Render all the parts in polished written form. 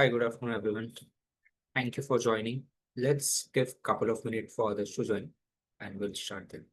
Hi, good afternoon, everyone. Thank you for joining. Let's give a couple of minutes for others to join and we'll start then.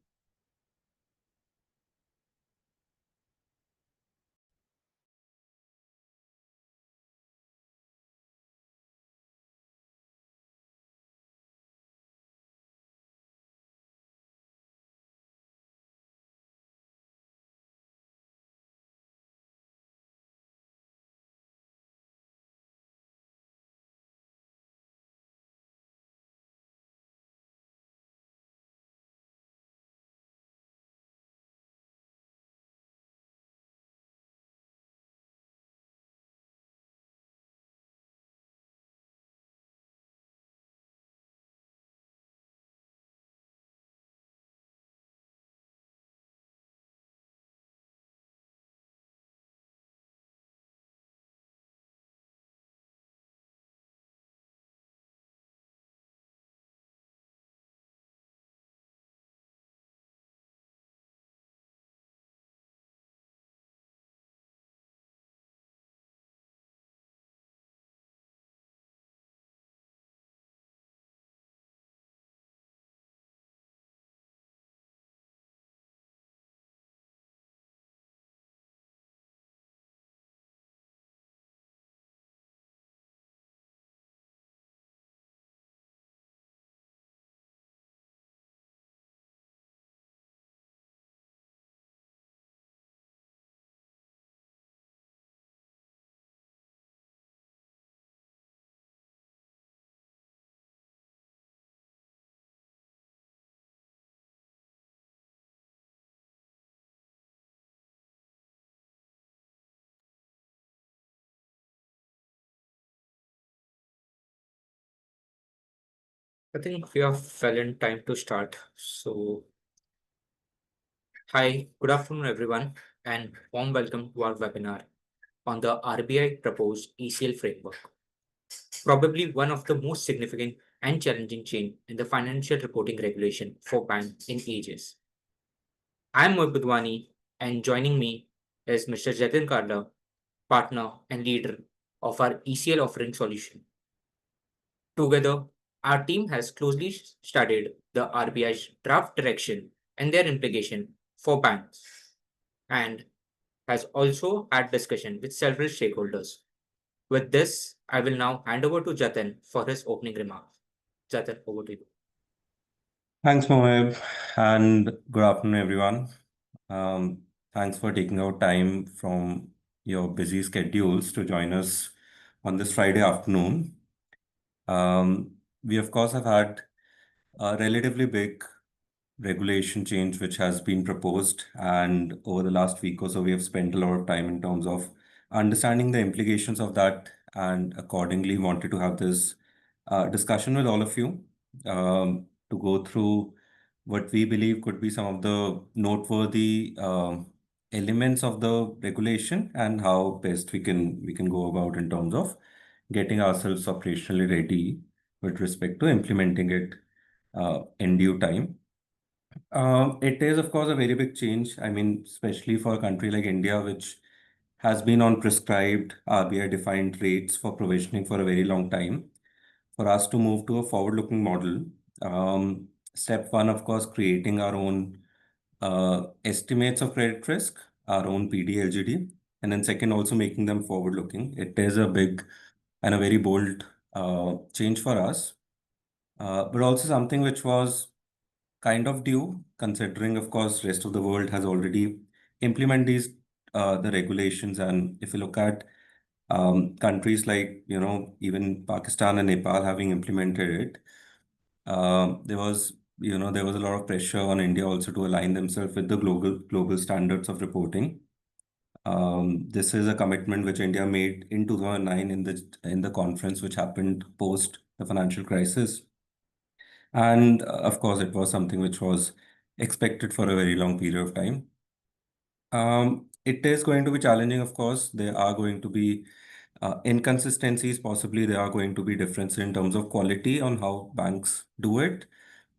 I think we have fell in time to start. Hi, good afternoon, everyone, and warm welcome to our webinar on the RBI proposed ECL framework. Probably one of the most significant and challenging change in the financial reporting regulation for banks in ages. I'm Mohibbudwani, and joining me is Mr. Jatin Kalra, partner and leader of our ECL offering solution. Together, our team has closely studied the RBI's draft direction and their implication for banks, and has also had discussion with several stakeholders. With this, I will now hand over to Jatin for his opening remarks. Jatin, over to you. Thanks, Mohib, and good afternoon, everyone. Thanks for taking out time from your busy schedules to join us on this Friday afternoon. We, of course, have had a relatively big regulation change which has been proposed, and over the last week or so, we have spent a lot of time in terms of understanding the implications of that, and accordingly wanted to have this discussion with all of you to go through what we believe could be some of the noteworthy elements of the regulation and how best we can go about in terms of getting ourselves operationally ready with respect to implementing it in due time. It is, of course, a very big change. I mean, especially for a country like India, which has been on prescribed RBI defined rates for provisioning for a very long time. For us to move to a forward-looking model, step one, of course, creating our own estimates of credit risk, our own PD/LGD, and then second, also making them forward-looking. It is a big and a very bold change for us, but also something which was kind of due, considering, of course, rest of the world has already implemented these the regulations. And if you look at countries like, even Pakistan and Nepal having implemented it, there was a lot of pressure on India also to align themselves with the global standards of reporting. This is a commitment which India made in 2009 in the conference which happened post the financial crisis. And of course, it was something which was expected for a very long period of time. It is going to be challenging, of course. There are going to be inconsistencies, possibly there are going to be differences in terms of quality on how banks do it.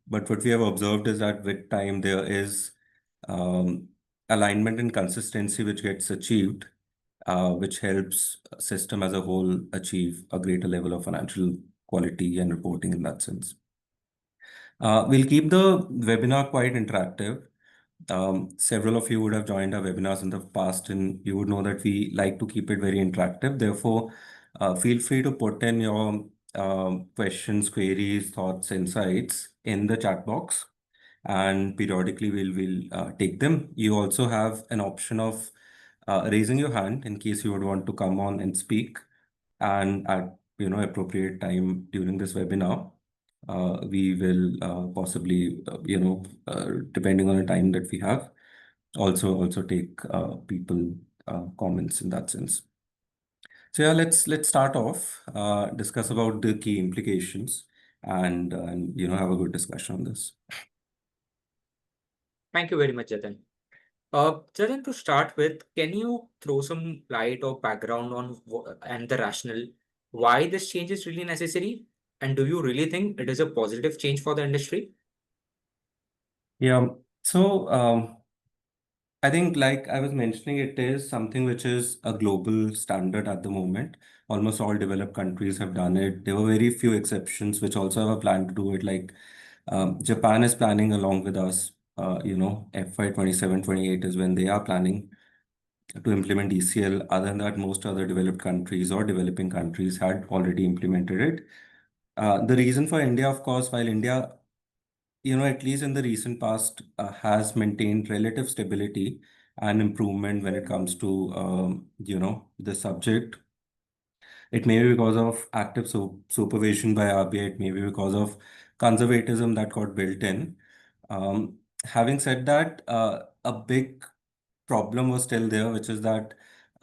But what we have observed is that with time, there is um, alignment and consistency which gets achieved. which helps system as a whole achieve a greater level of financial quality and reporting in that sense. We'll keep the webinar quite interactive. Several of you would have joined our webinars in the past, and you would know that we like to keep it very interactive. Therefore, feel free to put in your questions, queries, thoughts, insights in the chat box, and periodically we'll take them. You also have an option of raising your hand in case you would want to come on and speak, and at appropriate time during this webinar, we will possibly depending on the time that we have, also take people comments in that sense. So yeah, let's start off, discuss about the key implications, and have a good discussion on this. Thank you very much, Jatin. Jatin, to start with, can you throw some light or background on and the rationale why this change is really necessary? And do you really think it is a positive change for the industry? Yeah. So I think, like I was mentioning, it is something which is a global standard at the moment. Almost all developed countries have done it. There were very few exceptions which also have a plan to do it. Like Japan is planning along with us. FY 27-28 is when they are planning to implement ECL. Other than that, most other developed countries or developing countries had already implemented it. The reason for India, of course, while India, at least in the recent past, has maintained relative stability and improvement when it comes to, the subject. It may be because of active supervision by RBI. It may be because of conservatism that got built in. Having said that, a big problem was still there, which is that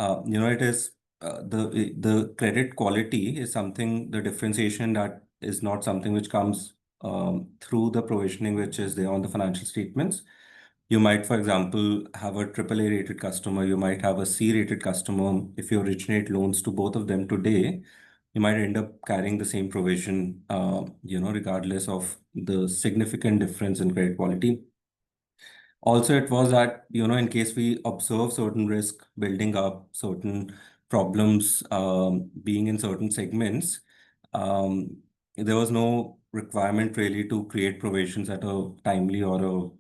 it is the credit quality is something, the differentiation that is not something which comes through the provisioning which is there on the financial statements. You might, for example, have a AAA rated customer, you might have a C rated customer. If you originate loans to both of them today, you might end up carrying the same provision, regardless of the significant difference in credit quality. Also, it was that, in case we observe certain risk building up, certain problems being in certain segments, um, there was no requirement really to create provisions at a timely or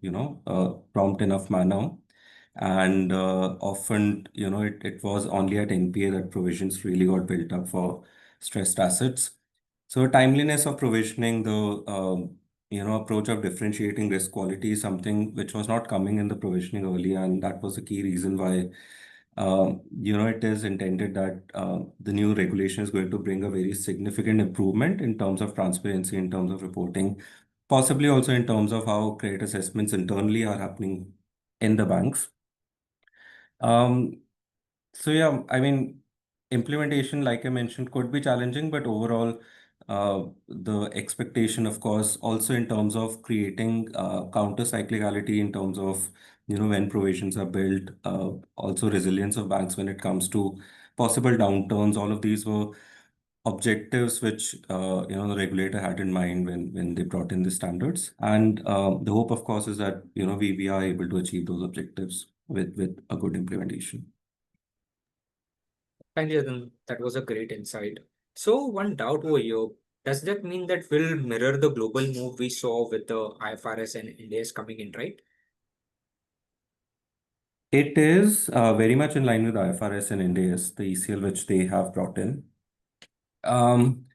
a prompt enough manner. And often, it was only at NPA that provisions really got built up for stressed assets. So timeliness of provisioning, the approach of differentiating risk quality is something which was not coming in the provisioning earlier, and that was the key reason why it is intended that the new regulation is going to bring a very significant improvement in terms of transparency, in terms of reporting, possibly also in terms of how credit assessments internally are happening in the banks. Um, so yeah, I mean, implementation, like I mentioned, could be challenging, but overall, the expectation, of course, also in terms of creating counter cyclicality, in terms of when provisions are built, also resilience of banks when it comes to possible downturns. All of these were objectives which the regulator had in mind when they brought in the standards. And the hope, of course, is that we are able to achieve those objectives with a good implementation. Thank you, Jatin. That was a great insight. So, one doubt over here. Does that mean that we'll mirror the global move we saw with the IFRS and Ind AS coming in, right? It is very much in line with IFRS and Ind AS, the ECL which they have brought in. Um,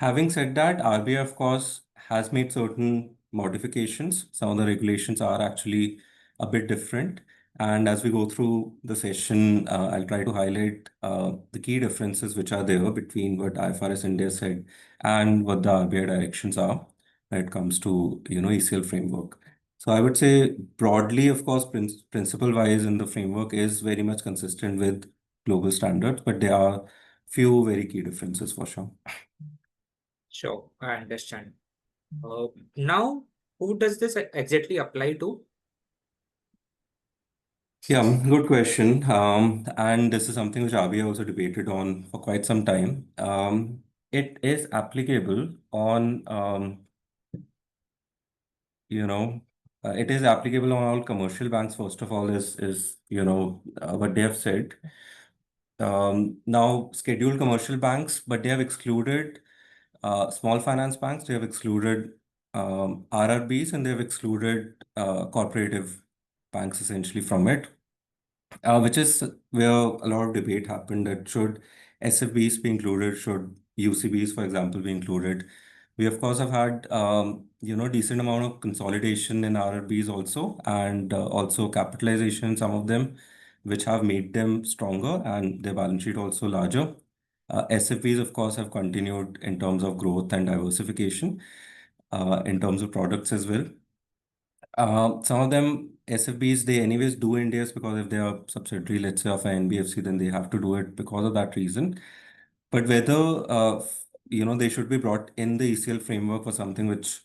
Having said that, RBI, of course, has made certain modifications. Some of the regulations are actually a bit different. And as we go through the session, I'll try to highlight the key differences which are there between what IFRS India said and what the RBI directions are when it comes to ECL framework. So I would say broadly, of course, principle-wise, in the framework is very much consistent with global standards, but there are few very key differences for sure. Sure, I understand. Now, who does this exactly apply to? Yeah, good question. And this is something which RBI also debated on for quite some time. It is applicable on, it is applicable on all commercial banks. First of all, is what they have said. Now scheduled commercial banks, but they have excluded small finance banks, they have excluded RRBs, and they have excluded corporative banks essentially from it, which is where a lot of debate happened that should SFBs be included, should UCBs, for example, be included. We of course have had decent amount of consolidation in RRBs also, and also capitalization in some of them, which have made them stronger and their balance sheet also larger. SFBs, of course, have continued in terms of growth and diversification, in terms of products as well. Some of them SFBs they anyways do Ind AS because if they are subsidiary, let's say of an NBFC, then they have to do it because of that reason. But whether they should be brought in the ECL framework for something which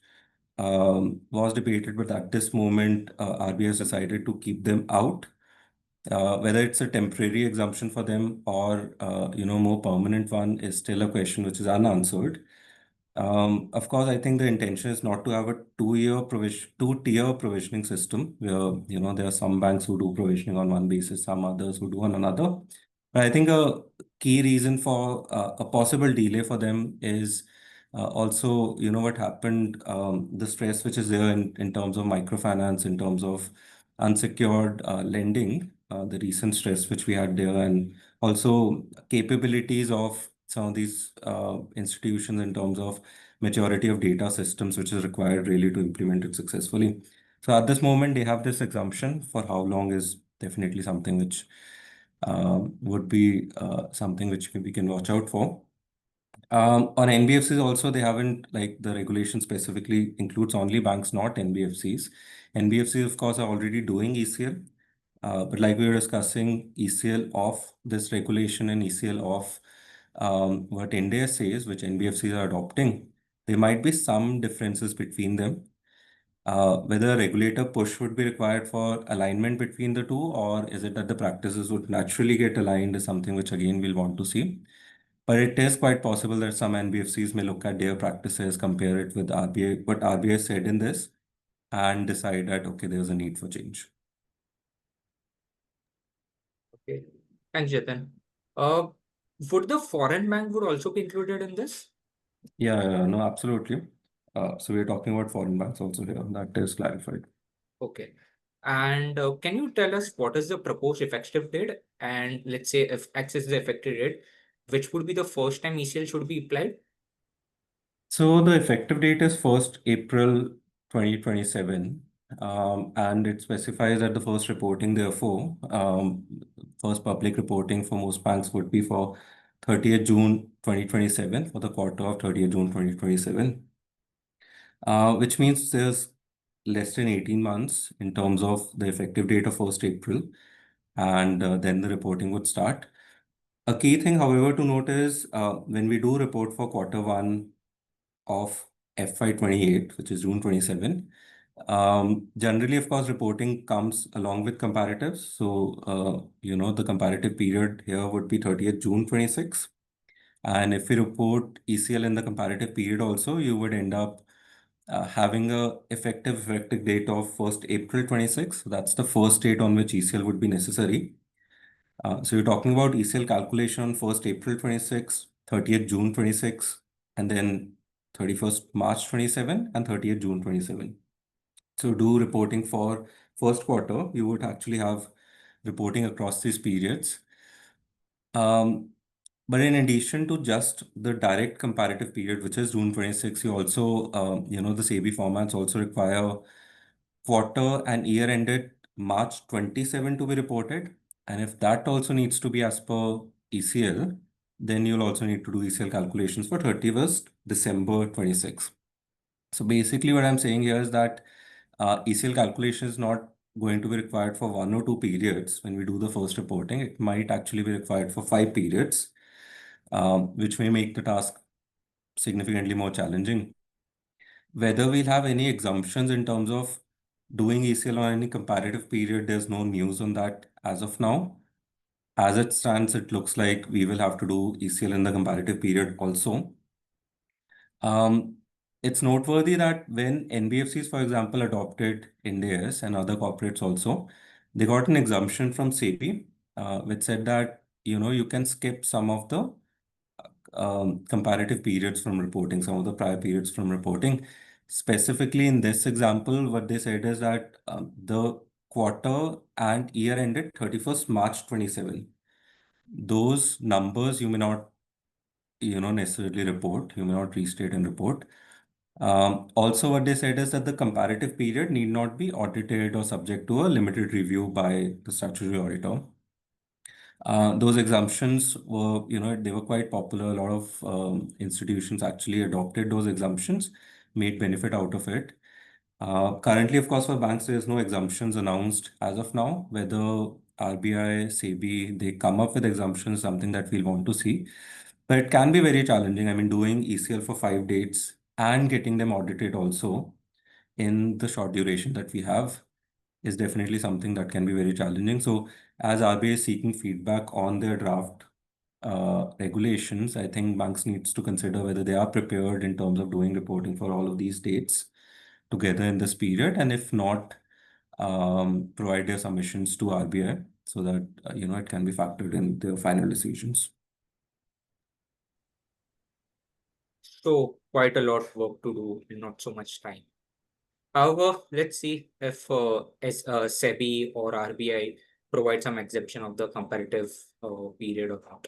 was debated, but at this moment RBI has decided to keep them out. Whether it's a temporary exemption for them or more permanent one is still a question which is unanswered. Of course, I think the intention is not to have a two-tier provisioning system where, there are some banks who do provisioning on one basis, some others who do on another. But I think a key reason for a possible delay for them is also, what happened, the stress which is there in terms of microfinance, in terms of unsecured lending, the recent stress which we had there, and also capabilities of some of these institutions in terms of maturity of data systems, which is required really to implement it successfully. So at this moment, they have this exemption. For how long is definitely something which would be something which we can watch out for. On NBFCs also, they haven't, like the regulation specifically includes only banks, not NBFCs. NBFCs, of course, are already doing ECL. But like we were discussing, ECL of this regulation and ECL of what Ind AS says, which NBFCs are adopting, there might be some differences between them. Whether a regulator push would be required for alignment between the two, or is it that the practices would naturally get aligned is something which again we'll want to see. But it is quite possible that some NBFCs may look at their practices, compare it with RBI, what RBI said in this, and decide that, okay, there's a need for change. Okay. Thanks, Jatin. Uh, would the foreign bank would also be included in this? Yeah, no, absolutely. So we're talking about foreign banks also here. That is clarified. Okay. And can you tell us what is the proposed effective date? And let's say if X is the effective date, which would be the first time ECL should be applied? So the effective date is 1st April 2027, and it specifies that the first reporting, therefore, first public reporting for most banks would be for 30th June 2027 for the quarter of 30th June 2027, which means there's less than 18 months in terms of the effective date of 1st April, and then the reporting would start. A key thing, however, to note is when we do report for quarter one of FY28, which is June 27. Generally, of course, reporting comes along with comparatives. So, the comparative period here would be 30th June 26. And if we report ECL in the comparative period also, you would end up having a effective date of 1st April 26. So that's the first date on which ECL would be necessary. So you're talking about ECL calculation on 1st April 26, 30th June 26, and then 31st March 27 and 30th June 27. So do reporting for first quarter, you would actually have reporting across these periods. But in addition to just the direct comparative period, which is June 26, you also, the SEBI formats also require quarter and year ended March 27 to be reported. And if that also needs to be as per ECL, then you'll also need to do ECL calculations for 31st December 26. So basically what I'm saying here is that ECL calculation is not going to be required for one or two periods when we do the first reporting. It might actually be required for 5 periods, which may make the task significantly more challenging. Whether we'll have any exemptions in terms of doing ECL on any comparative period, there's no news on that as of now. As it stands, it looks like we will have to do ECL in the comparative period also. It's noteworthy that when NBFCs, for example, adopted Ind AS and other corporates also, they got an exemption from SEBI, which said that you can skip some of the comparative periods from reporting, some of the prior periods from reporting. Specifically in this example, what they said is that the quarter and year ended 31st March 27. Those numbers you may not, necessarily report. You may not restate and report. Also, what they said is that the comparative period need not be audited or subject to a limited review by the statutory auditor. Those exemptions were, they were quite popular. A lot of institutions actually adopted those exemptions, made benefit out of it. Currently, of course, for banks, there's no exemptions announced as of now. Whether RBI, SEBI, they come up with exemptions, something that we'll want to see. But it can be very challenging. I mean, doing ECL for 5 dates and getting them audited also in the short duration that we have is definitely something that can be very challenging. So, as RBI is seeking feedback on their draft regulations, I think banks needs to consider whether they are prepared in terms of doing reporting for all of these dates together in this period, and if not, provide their submissions to RBI so that it can be factored in their final decisions. So quite a lot of work to do in not so much time. However, let's see if SEBI or RBI provide some exemption of the comparative period or not.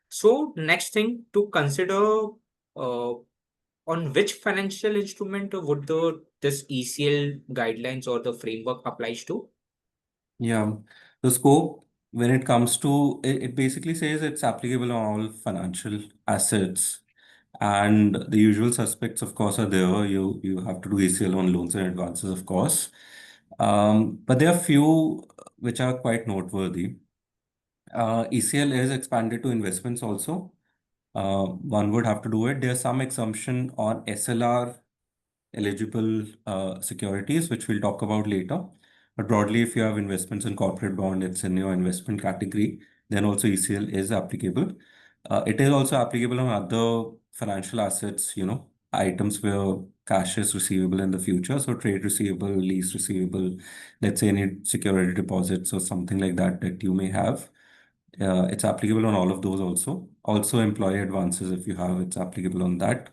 So next thing to consider, on which financial instrument would this ECL guidelines or the framework applies to? Yeah, the scope when it comes to it basically says it's applicable on all financial assets. And the usual suspects, of course, are there. You have to do ECL on loans and advances, of course. But there are few which are quite noteworthy. ECL is expanded to investments also. One would have to do it. There's some exemption on SLR eligible securities, which we'll talk about later. But broadly, if you have investments in corporate bond, it's in your investment category, then also ECL is applicable. It is also applicable on other financial assets, items where cash is receivable in the future. So trade receivable, lease receivable, let's say any security deposits or something like that that you may have. It's applicable on all of those also. Also, employee advances, if you have, it's applicable on that.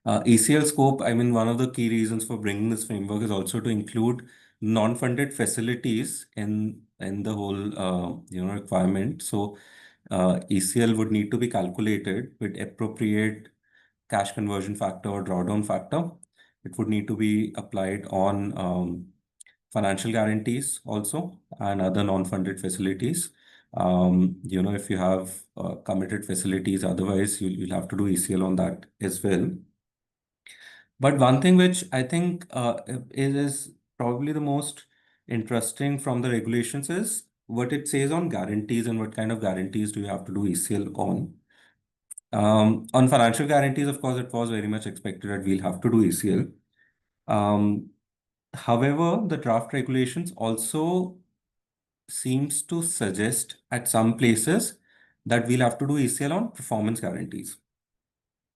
ECL scope, I mean, one of the key reasons for bringing this framework is also to include non-funded facilities in the whole requirement. So ECL would need to be calculated with appropriate cash conversion factor or drawdown factor. It would need to be applied on financial guarantees also and other non-funded facilities. If you have committed facilities, otherwise you'll have to do ECL on that as well. But one thing which I think is probably the most interesting from the regulations is what it says on guarantees and what kind of guarantees do you have to do ECL on. On financial guarantees, of course, it was very much expected that we'll have to do ECL. However, the draft regulations also seems to suggest at some places that we'll have to do ECL on performance guarantees.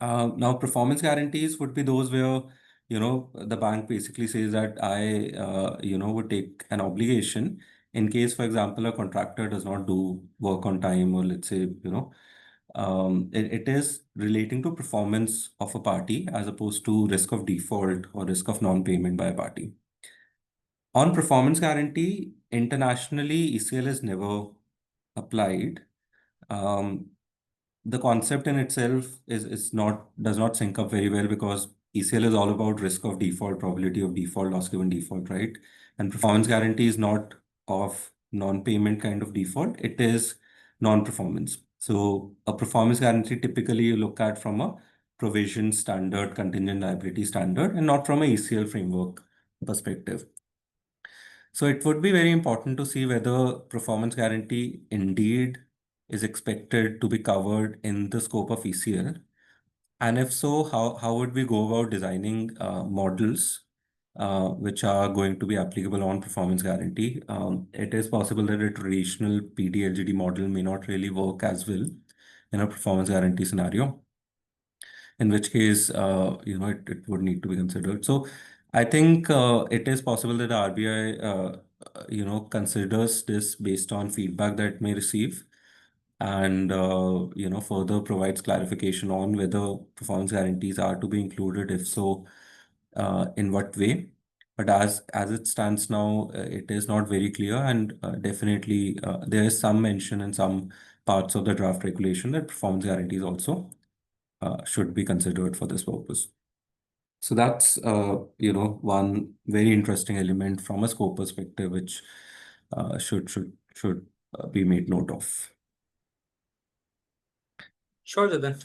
Now, performance guarantees would be those where, the bank basically says that would take an obligation in case, for example, a contractor does not do work on time, or let's say, it is relating to performance of a party as opposed to risk of default or risk of non-payment by a party. On performance guarantee, internationally, ECL is never applied. The concept in itself is not does not sync up very well because ECL is all about risk of default, probability of default, loss given default, right? And performance guarantee is not of non-payment kind of default. It is non-performance. So a performance guarantee typically you look at from a provision standard, contingent liability standard, and not from a ECL framework perspective. So it would be very important to see whether performance guarantee indeed is expected to be covered in the scope of ECL. And if so, how would we go about designing models which are going to be applicable on performance guarantee? It is possible that a traditional PD/LGD model may not really work as well in a performance guarantee scenario, in which case, it would need to be considered. So I think it is possible that RBI, considers this based on feedback that it may receive. and further provides clarification on whether performance guarantees are to be included. If so, in what way? But as it stands now, it is not very clear, and definitely there is some mention in some parts of the draft regulation that performance guarantees also should be considered for this purpose. So that's one very interesting element from a scope perspective, which should be made note of. Sure, Jatin.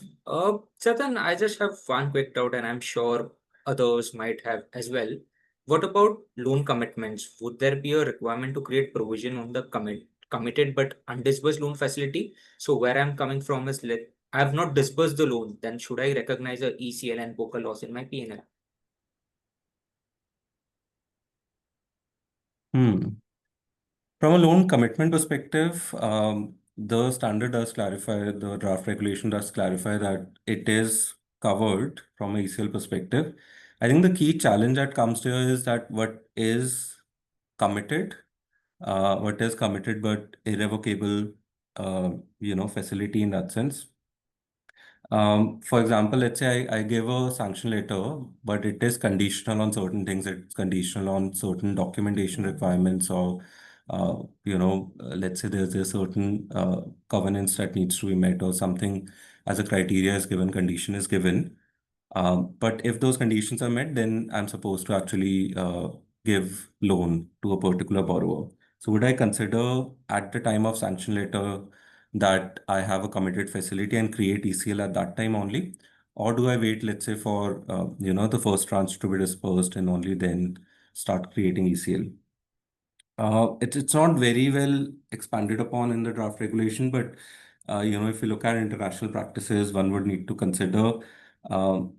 Jatin, I just have one quick doubt, and I'm sure others might have as well. What about loan commitments? Would there be a requirement to create provision on the committed but undisbursed loan facility? So where I'm coming from is, let I have not disbursed the loan, then should I recognize a ECL and book a loss in my P&L? Hmm. From a loan commitment perspective, the standard does clarify, the draft regulation does clarify that it is covered from a ECL perspective. I think the key challenge that comes to here is that committed, what is committed but irrevocable, facility in that sense. For example, let's say I give a sanction letter, but it is conditional on certain things. It's conditional on certain documentation requirements, or let's say there's a certain covenants that needs to be met, or something as a criteria is given, condition is given. But if those conditions are met, then I'm supposed to actually give loan to a particular borrower. So would I consider at the time of sanction letter that I have a committed facility and create ECL at that time only? Or do I wait, let's say, for the first tranche to be dispersed and only then start creating ECL? It's not very well expanded upon in the draft regulation, but if you look at international practices, one would need to consider um,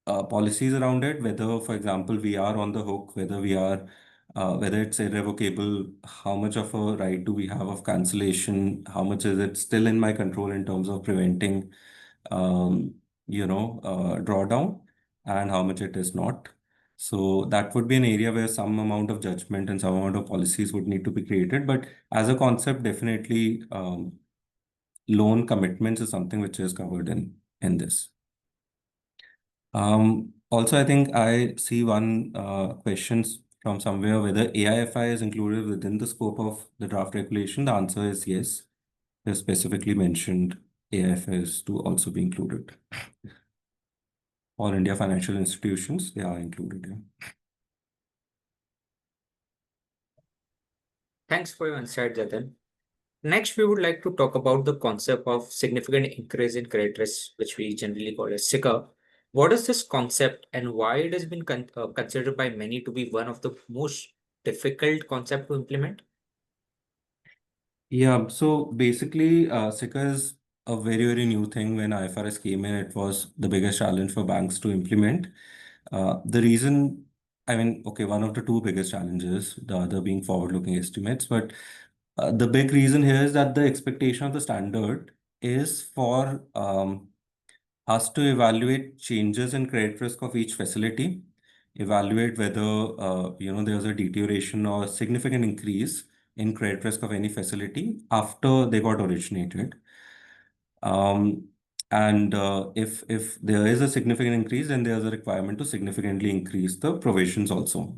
policies around it, whether, for example, we are on the hook, whether it's irrevocable, how much of a right do we have of cancellation, how much is it still in my control in terms of preventing, drawdown, and how much it is not. So that would be an area where some amount of judgment and some amount of policies would need to be created. But as a concept, definitely, loan commitments is something which is covered in this. Also, I think I see one questions from somewhere whether AIFI is included within the scope of the draft regulation. The answer is yes. They specifically mentioned AIFIs to also be included. All India financial institutions, they are included here. Thanks for your insight, Jatin. Next, we would like to talk about the concept of significant increase in credit risk, which we generally call as SICR. What is this concept and why it has been considered by many to be one of the most difficult concept to implement? Yeah, so basically, SICA is a very, very new thing. When IFRS came in, it was the biggest challenge for banks to implement. The reason, I mean, okay, one of the two biggest challenges, the other being forward-looking estimates, but the big reason here is that the expectation of the standard is for us to evaluate changes in credit risk of each facility, evaluate whether there's a deterioration or significant increase in credit risk of any facility after they got originated. Um, and if there is a significant increase, then there's a requirement to significantly increase the provisions also.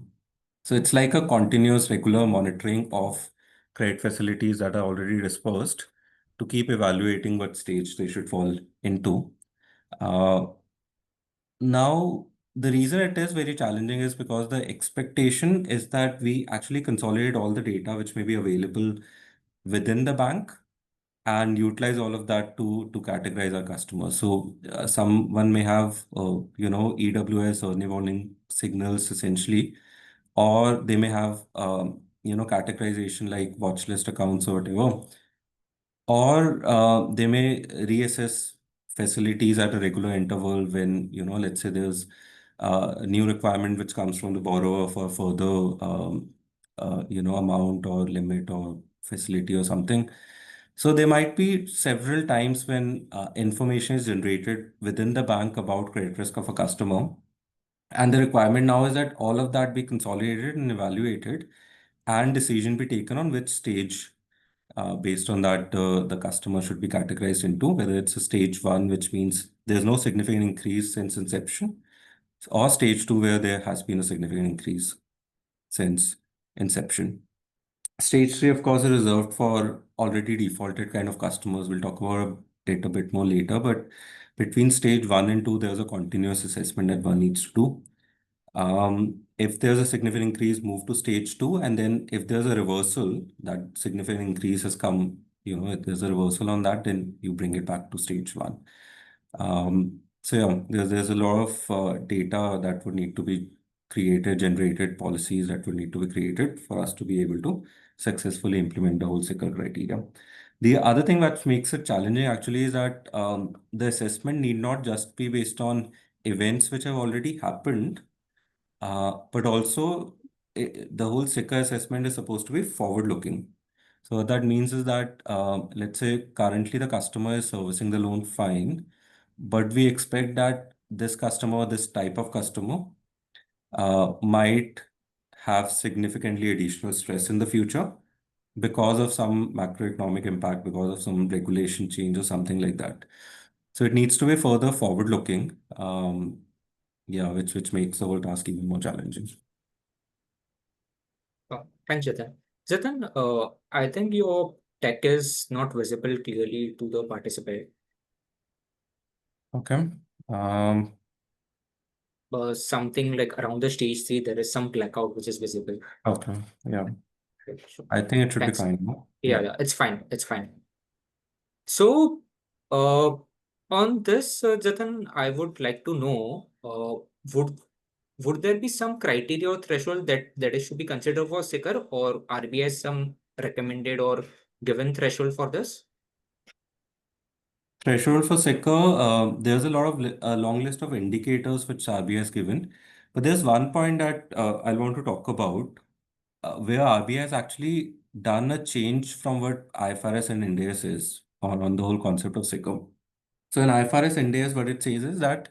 So it's like a continuous regular monitoring of credit facilities that are already dispersed to keep evaluating what stage they should fall into. Uh, Now, the reason it is very challenging is because the expectation is that we actually consolidate all the data which may be available within the bank and utilize all of that to categorize our customers. So someone may have EWS, early warning signals essentially, or they may have categorization like watch list accounts or whatever, or they may reassess facilities at a regular interval when, let's say there's a new requirement which comes from the borrower for further, amount or limit or facility or something. So there might be several times when information is generated within the bank about credit risk of a customer. And the requirement now is that all of that be consolidated and evaluated and decision be taken on which stage Based on that, the customer should be categorized into whether it's a stage one, which means there's no significant increase since inception, or stage two, where there has been a significant increase since inception. Stage three, of course, is reserved for already defaulted kind of customers. We'll talk about it a bit more later, but between stage one and two, there's a continuous assessment that one needs to do. If there's a significant increase, move to stage two, and then if there's a reversal, that significant increase has come, if there's a reversal on that, then you bring it back to stage one. So yeah, there's a lot of data that would need to be created, generated, policies that would need to be created for us to be able to successfully implement the whole cycle criteria. The other thing that makes it challenging actually is that the assessment need not just be based on events which have already happened, but also the whole SICA assessment is supposed to be forward-looking. So what that means is that, let's say currently the customer is servicing the loan fine, but we expect that this customer, this type of customer, might have significantly additional stress in the future because of some macroeconomic impact, because of some regulation change or something like that. So it needs to be further forward-looking, yeah, which makes the whole task even more challenging. Thanks, Jatin. Jatin, I think your tech is not visible clearly to the participant. Okay. Something like around the stage three, there is some blackout which is visible. Okay. Yeah. Okay, sure. I think it should be Thanks. fine now. Yeah, it's fine. It's fine. So, uh, on this, Jatin, I would like to know, would there be some criteria or threshold that is should be considered for SICR, or RBI some recommended or given threshold for this? Threshold for SECUR, there's a lot of a long list of indicators which RBI has given, but there's one point that I want to talk about, where RBI has actually done a change from what IFRS and Ind AS is on the whole concept of SECUR. So in IFRS Ind AS, what it says is that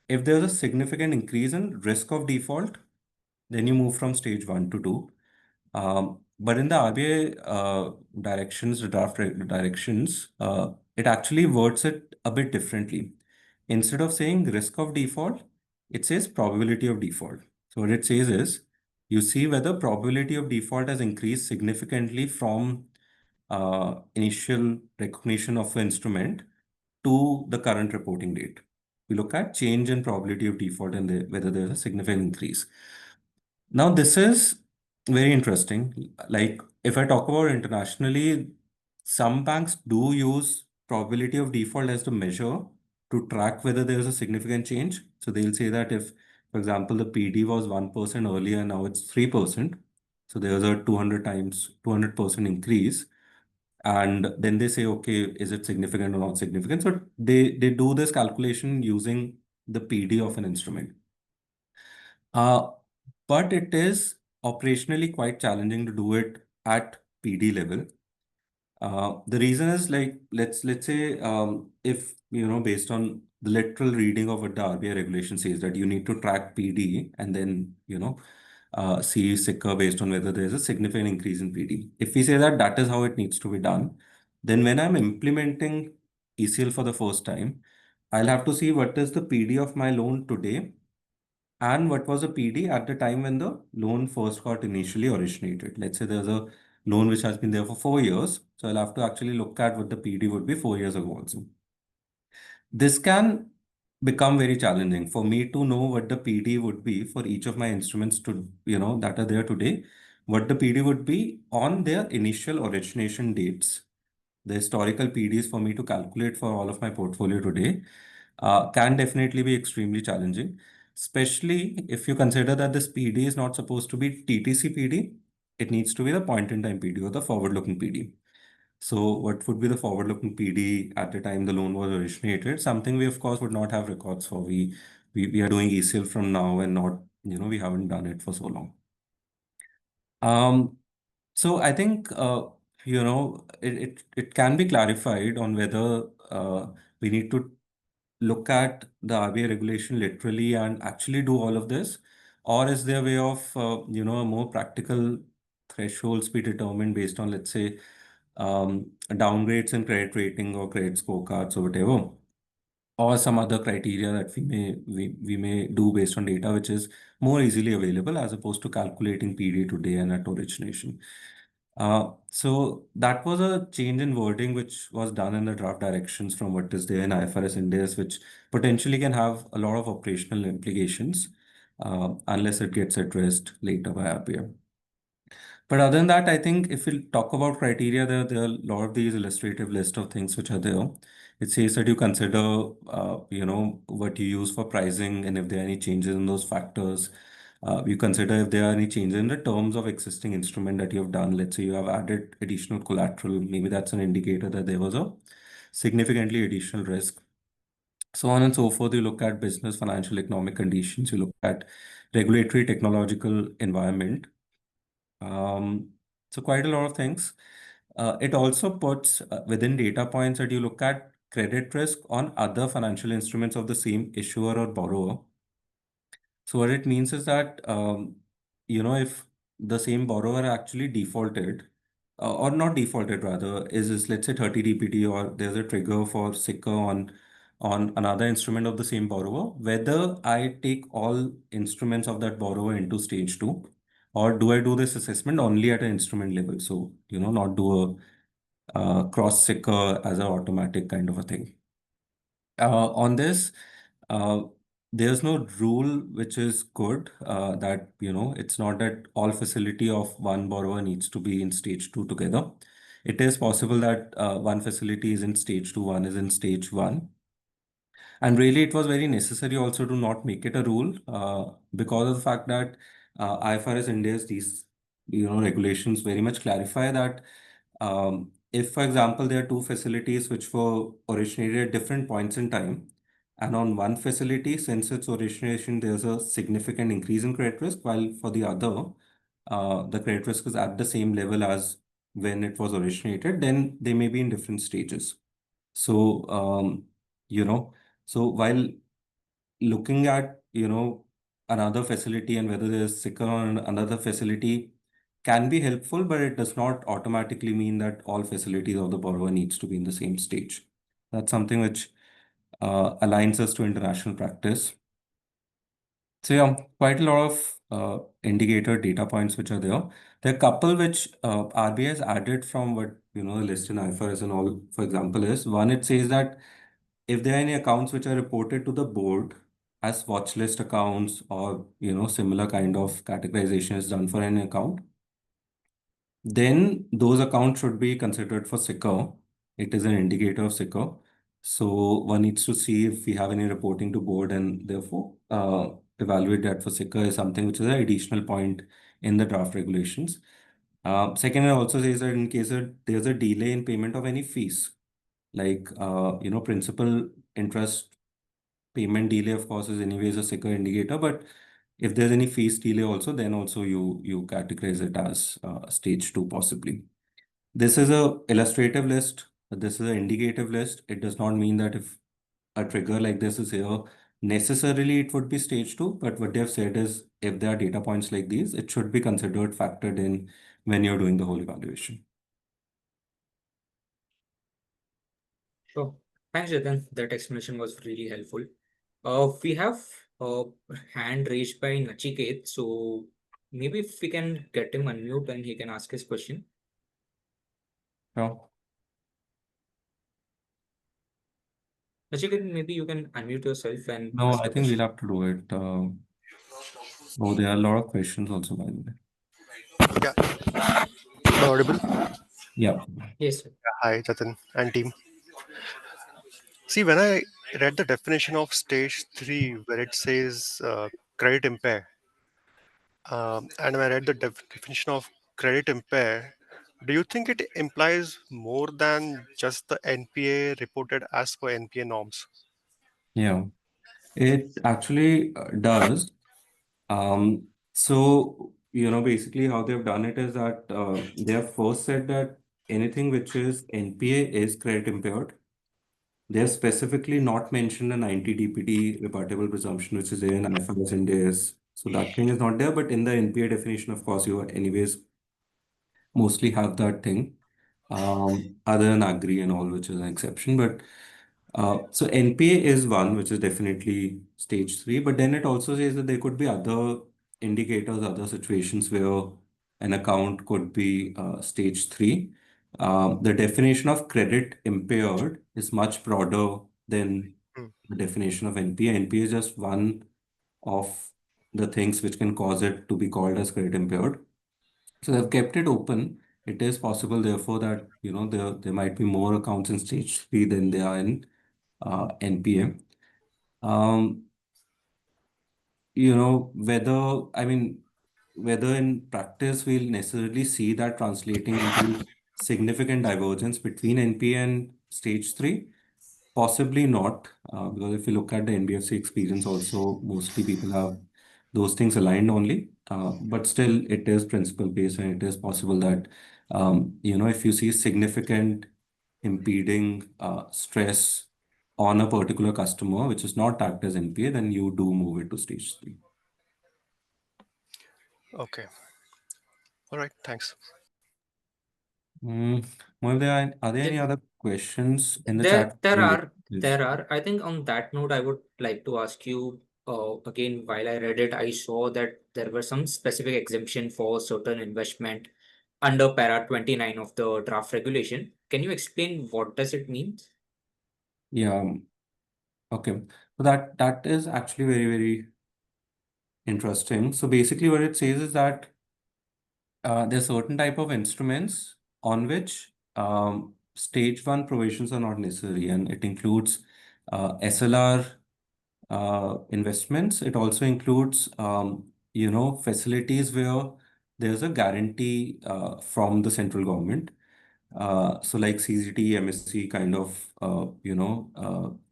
if there's a significant increase in risk of default, then you move from stage one to two. But in the RBI directions, the directions, it actually words it a bit differently. Instead of saying risk of default, it says probability of default. So what it says is, you see whether probability of default has increased significantly from initial recognition of the instrument to the current reporting date. We look at change in probability of default and whether there's a significant increase. Now, this is very interesting. Like, if I talk about internationally, some banks do use probability of default as the measure to track whether there is a significant change. So they'll say that if, for example, the PD was 1% earlier, now it's 3%. So there's a 200% increase. And then they say, okay, is it significant or not significant? So they do this calculation using the PD of an instrument. Uh, but it is operationally quite challenging to do it at PD level. The reason is, like, let's say, if based on the literal reading of what the RBI regulation says, that you need to track PD and then see SICR based on whether there is a significant increase in PD. If we say that that is how it needs to be done, then when I'm implementing ECL for the first time, I'll have to see what is the PD of my loan today and what was the PD at the time when the loan first got initially originated. Let's say there's a loan which has been there for 4 years. So I'll have to actually look at what the PD would be 4 years ago also. This can become very challenging for me to know what the PD would be for each of my instruments that are there today, what the PD would be on their initial origination dates. The historical PDs for me to calculate for all of my portfolio today can definitely be extremely challenging, especially if you consider that this PD is not supposed to be TTC PD. It needs to be the point in time PD or the forward-looking PD. So what would be the forward-looking PD at the time the loan was originated? Something we, of course, would not have records for. We are doing ECL from now and not, we haven't done it for so long. So I think, it can be clarified on whether we need to look at the RBI regulation literally and actually do all of this, or is there a way of, a more practical thresholds be determined based on, let's say, downgrades in credit rating or credit scorecards or whatever, or some other criteria that we may do based on data which is more easily available as opposed to calculating PD to day and at origination. So that was a change in wording which was done in the draft directions from what is there in IFRS Ind AS, which potentially can have a lot of operational implications unless it gets addressed later by RBI. But other than that, I think if we talk about criteria, there are a lot of these illustrative list of things which are there. It says that you consider, what you use for pricing and if there are any changes in those factors. You consider if there are any changes in the terms of existing instrument that you have done. Let's say you have added additional collateral. Maybe that's an indicator that there was a significantly additional risk. So on and so forth. You look at business, financial, economic conditions. You look at regulatory, technological environment. Um, so quite a lot of things. It also puts within data points that you look at credit risk on other financial instruments of the same issuer or borrower. So what it means is that, if the same borrower actually defaulted, or not defaulted rather, is let's say 30 DPD or there's a trigger for SICR on another instrument of the same borrower, whether I take all instruments of that borrower into stage two, or do I do this assessment only at an instrument level? So, not do a cross SICR as an automatic kind of a thing. On this, uh, there's no rule which is good that, it's not that all facility of one borrower needs to be in stage two together. It is possible that one facility is in stage two, one is in stage one. And really, it was very necessary also to not make it a rule because of the fact that IFRS India's these regulations very much clarify that if, for example, there are two facilities which were originated at different points in time, and on one facility, since its origination, there's a significant increase in credit risk, while for the other, the credit risk is at the same level as when it was originated, then they may be in different stages. So, you know, so while looking at, another facility and whether there's sicker on another facility can be helpful, but it does not automatically mean that all facilities of the borrower needs to be in the same stage. That's something which aligns us to international practice. So yeah, quite a lot of indicator data points which are there. There are a couple which RBI has added from what the list in IFRS and all, for example, is one. It says that if there are any accounts which are reported to the board as watch list accounts or similar kind of categorization is done for any account, then those accounts should be considered for SICR. It is an indicator of SICR. So one needs to see if we have any reporting to board and therefore evaluate that for SICR is something which is an additional point in the draft regulations. Second, it also says that in case there's a delay in payment of any fees, like principal interest payment delay, of course, is anyways a SICR indicator, but if there's any fees delay also, then also you categorize it as stage two possibly. This is a illustrative list. This is an indicative list. It does not mean that if a trigger like this is here, necessarily it would be stage two. But what they have said is if there are data points like these, it should be considered factored in when you're doing the whole evaluation. Sure. Thanks, Jatin. That explanation was really helpful. We have a hand raised by Nachiket, so maybe if we can get him unmute and he can ask his question. Sure. Nachiket, maybe you can unmute yourself and No, ask I the think we'll question. have to do it. Oh, there are a lot of questions also, by the way. Yeah, am I audible? Yeah. Yes, sir. Hi, Jatin and team. See, when I read the definition of stage three, where it says credit impair, and when I read the definition of credit impair, do you think it implies more than just the NPA reported as per NPA norms? Yeah. It actually does. So, basically how they've done it is that they have first said that anything which is NPA is credit impaired. They have specifically not mentioned a 90 DPD rebuttable presumption, which is there in IFRS and AS. So that thing is not there, but in the NPA definition, of course, you anyways mostly have that thing. other than agri and all, which is an exception. But so NPA is one, which is definitely stage three. But then it also says that there could be other indicators, other situations where an account could be stage three. The definition of credit impaired is much broader than Mm. the definition of NPA. NPA is just one of the things which can cause it to be called as credit impaired. So they've kept it open. It is possible, therefore, that there might be more accounts in stage three than there are in NPA. Um, whether in practice we'll necessarily see that translating into significant divergence between NPA and stage three. Possibly not, because if you look at the NBFC experience, also mostly people have those things aligned only. But still, it is principle based, and it is possible that if you see significant impeding stress on a particular customer, which is not tagged as NPA, then you do move it to stage three. Okay. All right. Thanks. Well, are there any There, other questions in the there, chat? there are, Yes. there are. I think on that note, I would like to ask you again. While I read it, I saw that there were some specific exemption for certain investment under para 29 of the draft regulation. Can you explain what does it mean? Yeah. Okay. So that is actually very, very interesting. So basically, what it says is that there are certain type of instruments on which stage one provisions are not necessary, and it includes SLR investments. It also includes facilities where there's a guarantee from the central government. So like CGT, MSC kind of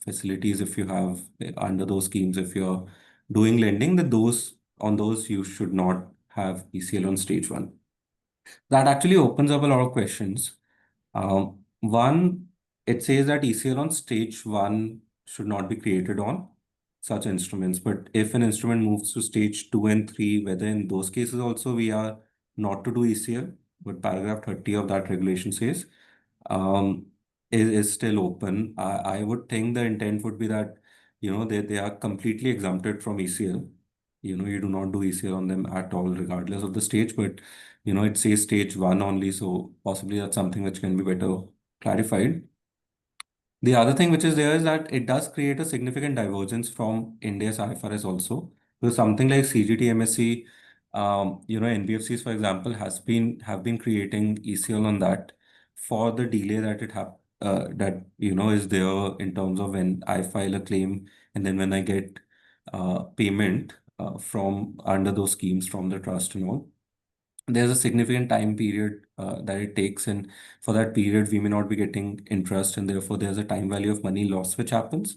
facilities, if you have under those schemes, if you're doing lending, that those on those you should not have ECL on stage one. That actually opens up a lot of questions. One, it says that ECL on stage one should not be created on such instruments. But if an instrument moves to stage two and three, whether in those cases also we are not to do ECL, but paragraph 30 of that regulation says, um, is still open. I would think the intent would be that, they are completely exempted from ECL. You do not do ECL on them at all, regardless of the stage, but it says stage one only, so possibly that's something which can be better clarified. The other thing which is there is that it does create a significant divergence from India's IFRS also. So something like CGT, MSC, NBFCs, for example, have been creating ECL on that for the delay that is there in terms of when I file a claim and then when I get payment from under those schemes from the trust and all. There's a significant time period that it takes, and for that period we may not be getting interest, and therefore there's a time value of money loss which happens.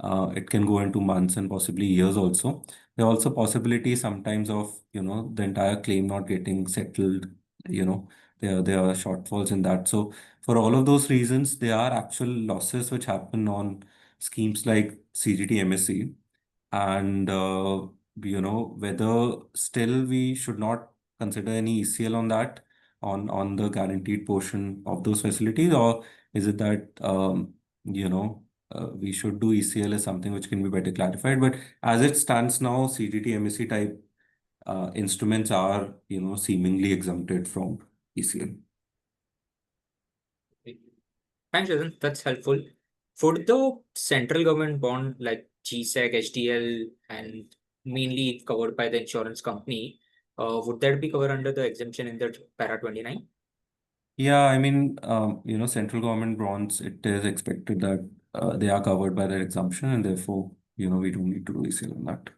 It can go into months and possibly years also. There are also possibilities sometimes of the entire claim not getting settled. There are shortfalls in that. So for all of those reasons, there are actual losses which happen on schemes like CGT MSC, and whether still we should not consider any ECL on that, on the guaranteed portion of those facilities, or is it that we should do ECL as something which can be better clarified. But as it stands now, CGT MSC type instruments are seemingly exempted from ECL. Thanks, Jatin. That's helpful. For the central government bond like GSEC, HDL, and mainly covered by the insurance company, would that be covered under the exemption in the para 29? Yeah, I mean, central government bonds, it is expected that they are covered by that exemption, and therefore, we don't need to do ECL on that.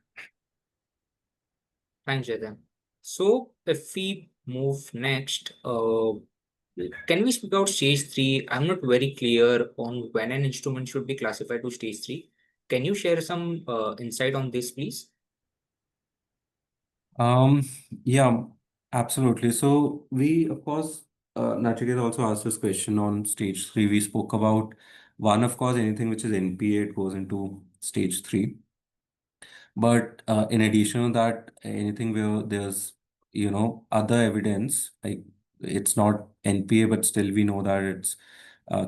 Thanks, Jatin. So if we move next, can we speak about stage three? I'm not very clear on when an instrument should be classified to stage three. Can you share some insight on this, please? Um, yeah, absolutely. So we, of course, Nachiket also asked this question on stage three. We spoke about one, of course, anything which is NPA, it goes into stage three. But in addition to that, anything where there's, other evidence, like it's not NPA, but still we know that it's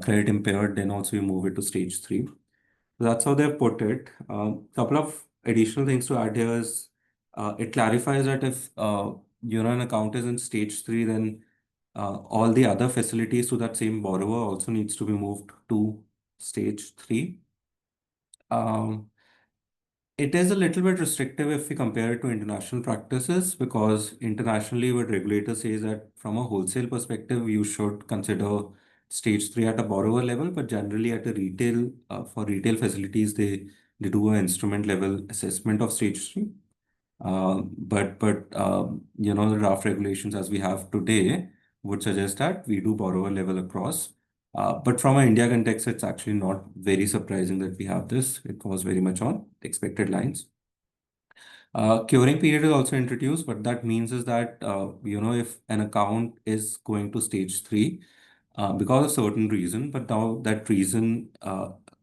credit impaired, then also you move it to stage 3. So that's how they've put it. Couple of additional things to add here is it clarifies that if an account is in stage 3, then all the other facilities to that same borrower also needs to be moved to stage 3. Um, it is a little bit restrictive if we compare it to international practices, because internationally, what regulator says that from a wholesale perspective, you should consider stage 3 at a borrower level, but generally at a retail, for retail facilities, they do an instrument level assessment of stage 3. But the draft regulations as we have today would suggest that we do borrower level across. But from an India context, it's actually not very surprising that we have this. It was very much on expected lines. Curing period is also introduced, but that means is that if an account is going to stage 3 because of certain reason, but now that reason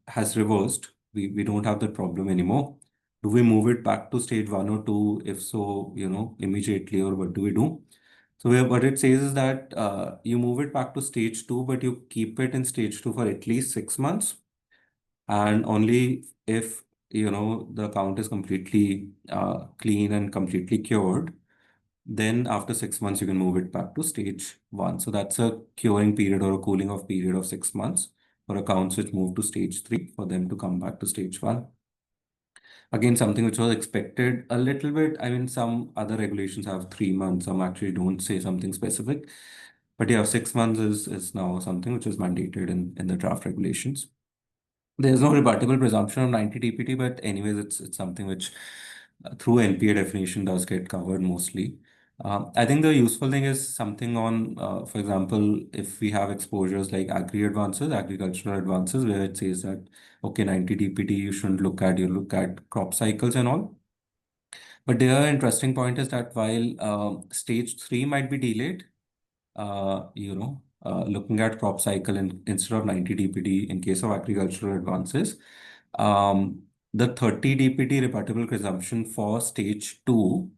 has reversed, we don't have that problem anymore. Do we move it back to stage 1 or 2? If so, immediately, or what do we do? So what it says is that you move it back to stage 2, but you keep it in stage 2 for at least 6 months, and only if the account is completely clean and completely cured, then after 6 months you can move it back to stage 1. So that's a curing period or a cooling off period of 6 months for accounts which move to stage 3 for them to come back to stage 1. Again, something which was expected a little bit. I mean, some other regulations have 3 months, some actually don't say something specific. But yeah, 6 months is now something which is mandated in the draft regulations. There's no rebuttable presumption of 90 DPT, but anyways, it's something which through NPA definition does get covered mostly. I think the useful thing is something on, for example, if we have exposures like agricultural advances, where it says that, okay, 90 DPT, you shouldn't look at, you look at crop cycles and all. But the other interesting point is that while stage 3 might be delayed, looking at crop cycle instead of 90 DPT in case of agricultural advances, the 30 DPT rebuttable presumption for stage 2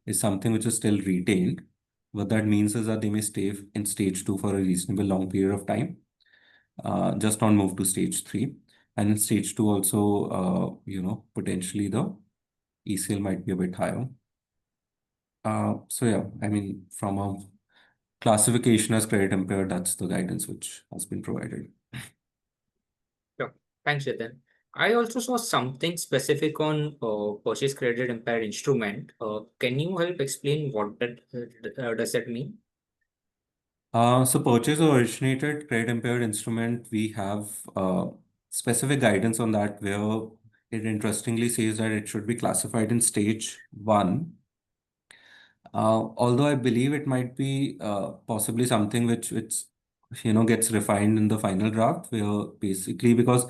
is something which is still retained. What that means is that they may stay in stage 2 for a reasonable long period of time, just not move to stage 3. And in stage 2 also, potentially the ECL might be a bit higher. So yeah, I mean, from a classification as credit impaired, that's the guidance which has been provided. Sure. Thanks, Jatin. I also saw something specific on purchase credit impaired instrument. Can you help explain what that does that mean? So purchase or originated credit impaired instrument, we have specific guidance on that, where it interestingly says that it should be classified in stage 1. Although I believe it might be possibly something which gets refined in the final draft, where basically, because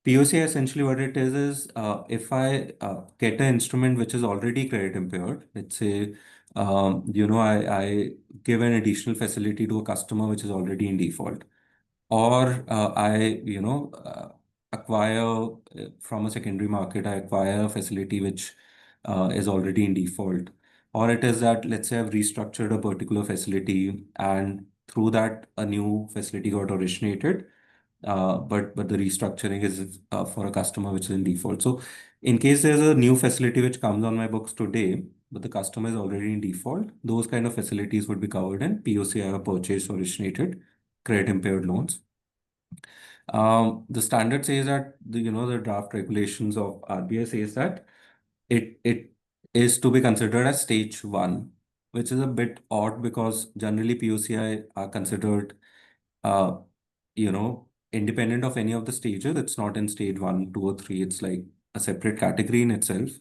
POCI essentially what it is if I get an instrument which is already credit impaired, let's say I give an additional facility to a customer which is already in default, or I acquire from a secondary market, I acquire a facility which is already in default. Or it is that, let's say, I've restructured a particular facility, and through that a new facility got originated, but the restructuring is for a customer which is in default. So in case there's a new facility which comes on my books today, but the customer is already in default, those kind of facilities would be covered in POCI or purchase originated credit impaired loans. The standard says that the draft regulations of RBI says that it is to be considered as stage 1, which is a bit odd because generally POCI are considered uh, independent of any of the stages. It's not in stage 1, 2, or 3. It's like a separate category in itself.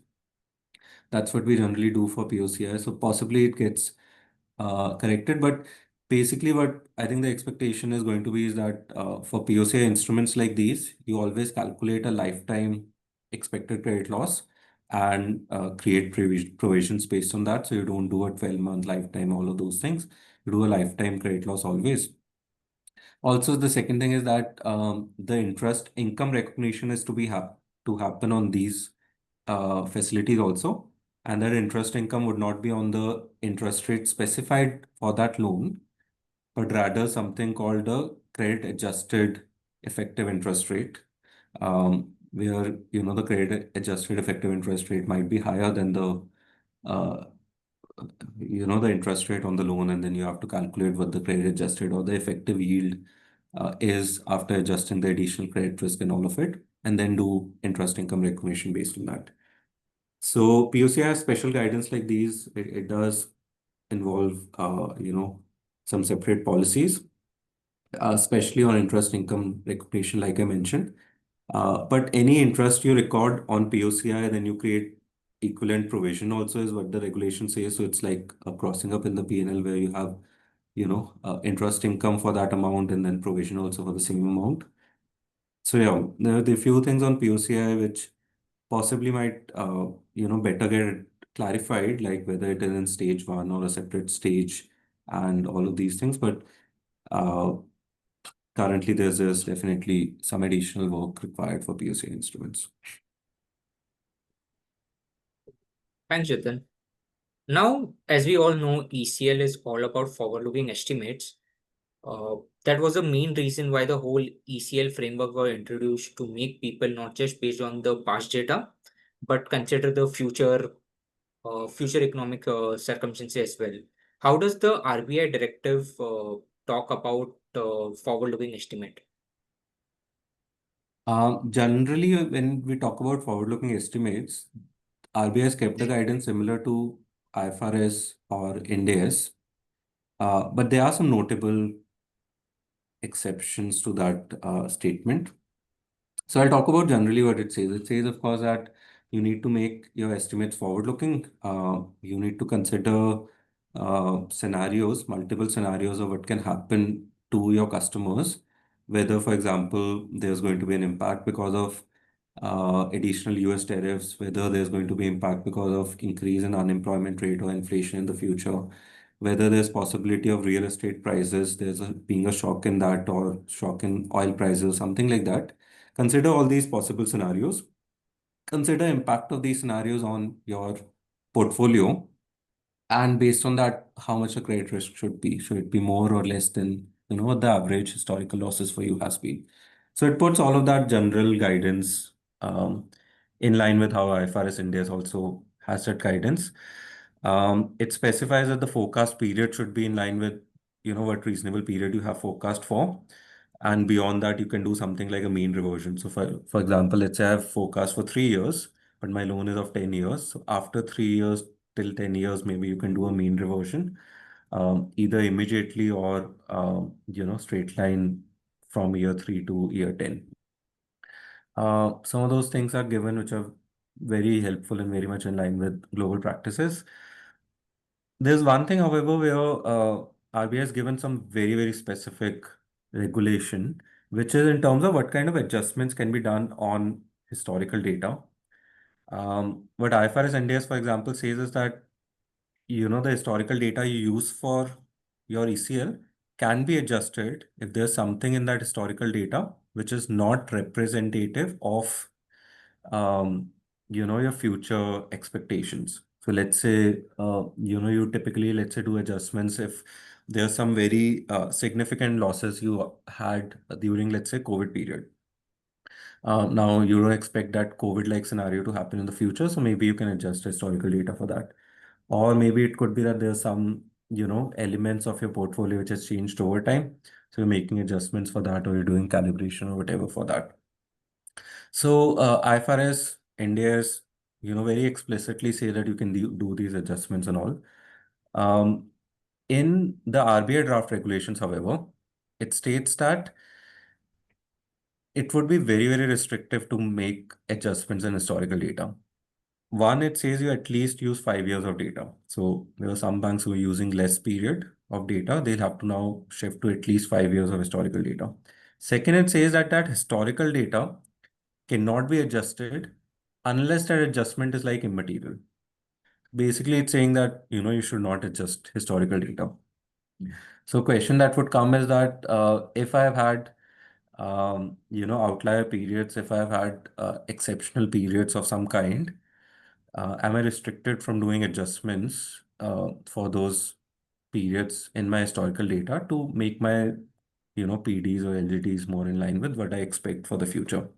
That's what we generally do for POCI. So possibly it gets corrected, but basically what I think the expectation is going to be is that for POCI instruments like these, you always calculate a lifetime expected credit loss and create provisions based on that. So you don't do a 12-month lifetime, all of those things. You do a lifetime credit loss always. Also, the second thing is that the interest income recognition is to happen on these facilities also, and that interest income would not be on the interest rate specified for that loan, but rather something called a credit adjusted effective interest rate, where the credit adjusted effective interest rate might be higher than uh, the interest rate on the loan, and then you have to calculate what the credit adjusted or the effective yield is after adjusting the additional credit risk and all of it, and then do interest income recognition based on that. So POCI has special guidance like these. It does involve some separate policies, especially on interest income recognition, like I mentioned. But any interest you record on POCI, then you create equivalent provision also is what the regulation says. So it's like a crossing up in the P&L where you have, interest income for that amount and then provision also for the same amount. So yeah, there are the few things on POCI which possibly might, better get clarified, like whether it is in stage one or a separate stage and all of these things. But uh, currently, there's definitely some additional work required for POCI instruments. Thanks, Jatin. Now, as we all know, ECL is all about forward-looking estimates. Uh, that was the main reason why the whole ECL framework was introduced, to make people not just based on the past data, but consider the future economic circumstances as well. How does the RBI directive talk about forward-looking estimate? Generally, when we talk about forward-looking estimates, RBI has kept the guidance similar to IFRS or Ind AS, but there are some notable exceptions to that statement. So I'll talk about generally what it says. It says, of course, that you need to make your estimates forward-looking. You need to consider scenarios, multiple scenarios of what can happen to your customers. Whether, for example, there's going to be an impact because of additional US tariffs, whether there's going to be impact because of increase in unemployment rate or inflation in the future, whether there's possibility of real estate prices, being a shock in that or shock in oil prices, something like that. Consider all these possible scenarios. Consider impact of these scenarios on your portfolio, and based on that, how much a credit risk should be. Should it be more or less than what the average historical losses for you has been? So it puts all of that general guidance in line with how IFRS India also has that guidance. It specifies that the forecast period should be in line with what reasonable period you have forecast for. And beyond that, you can do something like a mean reversion. So for example, let's say I have forecast for 3 years, but my loan is of 10 years. So after 3 years till 10 years, maybe you can do a mean reversion, either immediately or, straight line from year 3 to year 10. Some of those things are given, which are very helpful and very much in line with global practices. There's one thing, however, where RBI has given some very, very specific regulation, which is in terms of what kind of adjustments can be done on historical data. What IFRS NDS, for example, says is that the historical data you use for your ECL can be adjusted if there's something in that historical data which is not representative of your future expectations. So let's say you typically, let's say, do adjustments if there's some very significant losses you had during, let's say, COVID period. Now you don't expect that COVID-like scenario to happen in the future, so maybe you can adjust historical data for that. Or maybe it could be that there's some, elements of your portfolio which has changed over time. So you're making adjustments for that, or you're doing calibration or whatever for that. So IFRS, NDS, very explicitly say that you can do these adjustments and all. In the RBI draft regulations, however, it states that it would be very, very restrictive to make adjustments in historical data. One, it says you at least use 5 years of data. So there are some banks who are using less period of data. They'll have to now shift to at least 5 years of historical data. Second, it says that historical data cannot be adjusted unless that adjustment is like immaterial. Basically, it's saying that you should not adjust historical data. So question that would come is that if I have had outlier periods, if I've had exceptional periods of some kind, am I restricted from doing adjustments for those periods in my historical data to make my, PDs or LGDs more in line with what I expect for the future.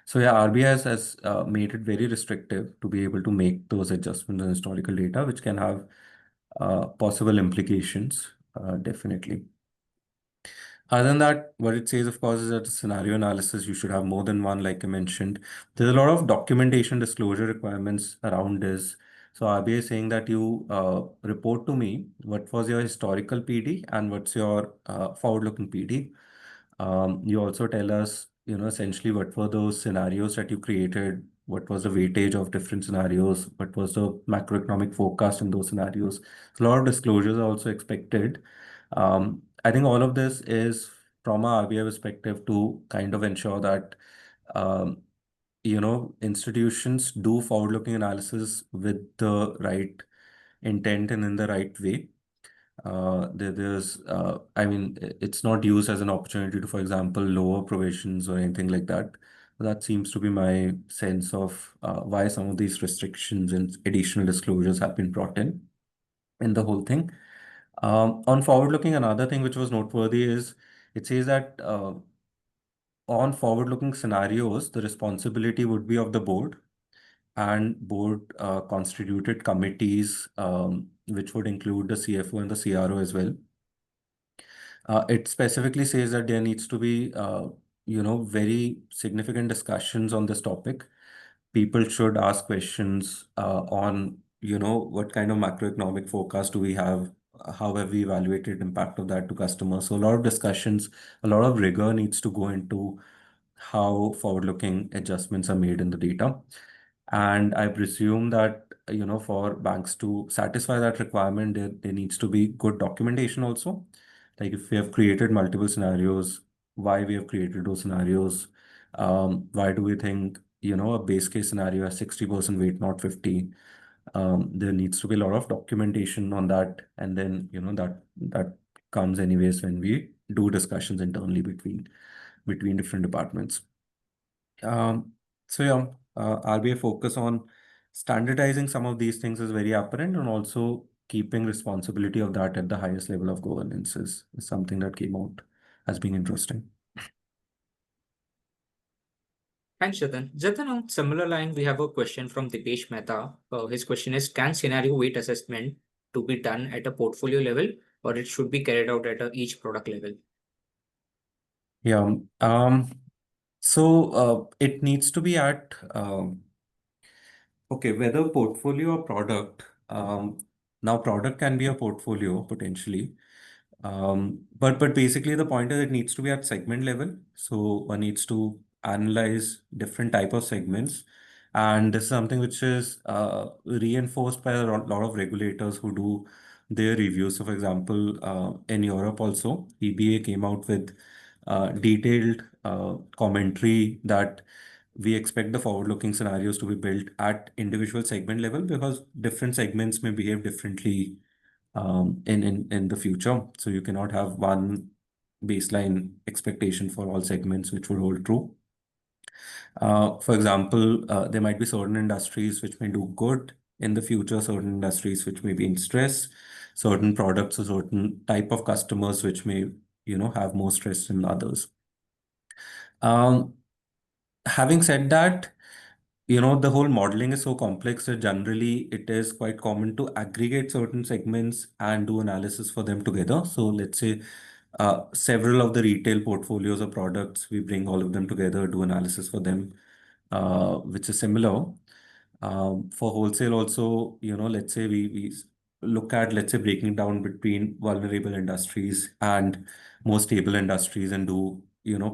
So yeah, RBI has made it very restrictive to be able to make those adjustments in historical data, which can have possible implications, definitely. Other than that, what it says, of course, is that the scenario analysis, you should have more than one, like I mentioned. There's a lot of documentation disclosure requirements around this. So RBI is saying that you report to me what was your historical PD and what's your forward-looking PD. You also tell us, essentially what were those scenarios that you created, what was the weightage of different scenarios, what was the macroeconomic forecast in those scenarios. So a lot of disclosures are also expected. I think all of this is from a RBI perspective to kind of ensure that um, institutions do forward-looking analysis with the right intent and in the right way. I mean, it's not used as an opportunity to, for example, lower provisions or anything like that. That seems to be my sense of why some of these restrictions and additional disclosures have been brought in the whole thing. On forward-looking, another thing which was noteworthy is it says that on forward-looking scenarios, the responsibility would be of the board and board constituted committees, which would include the CFO and the CRO as well. It specifically says that there needs to be, very significant discussions on this topic. People should ask questions on, what kind of macroeconomic forecast do we have? How have we evaluated impact of that to customers? So a lot of discussions, a lot of rigor needs to go into how forward-looking adjustments are made in the data. And I presume that, for banks to satisfy that requirement, there needs to be good documentation also. Like if we have created multiple scenarios, why we have created those scenarios, why do we think, a base case scenario has 60% weight, not 50? There needs to be a lot of documentation on that. And then, that comes anyways when we do discussions internally between different departments. So yeah, RBI focus on standardizing some of these things is very apparent, and also keeping responsibility of that at the highest level of governance is something that came out as being interesting. Thanks, Jatin. Jatin, on similar line, we have a question from Dipesh Mehta. His question is, can scenario weight assessment to be done at a portfolio level, or it should be carried out at each product level? Yeah. So it needs to be at okay, whether portfolio or product. Now product can be a portfolio potentially. But basically the point is it needs to be at segment level. So one needs to analyze different type of segments. And this is something which is reinforced by a lot of regulators who do their reviews. So for example, in Europe also, EBA came out with detailed commentary that we expect the forward-looking scenarios to be built at individual segment level because different segments may behave differently in the future. So you cannot have one baseline expectation for all segments which would hold true. For example, there might be certain industries which may do good in the future, certain industries which may be in stress, certain products or certain type of customers which may, have more stress than others. Having said that, the whole modeling is so complex that generally it is quite common to aggregate certain segments and do analysis for them together. So let's say several of the retail portfolios or products, we bring all of them together, do analysis for them, which is similar. For wholesale also, let's say we look at, let's say, breaking down between vulnerable industries and more stable industries and do,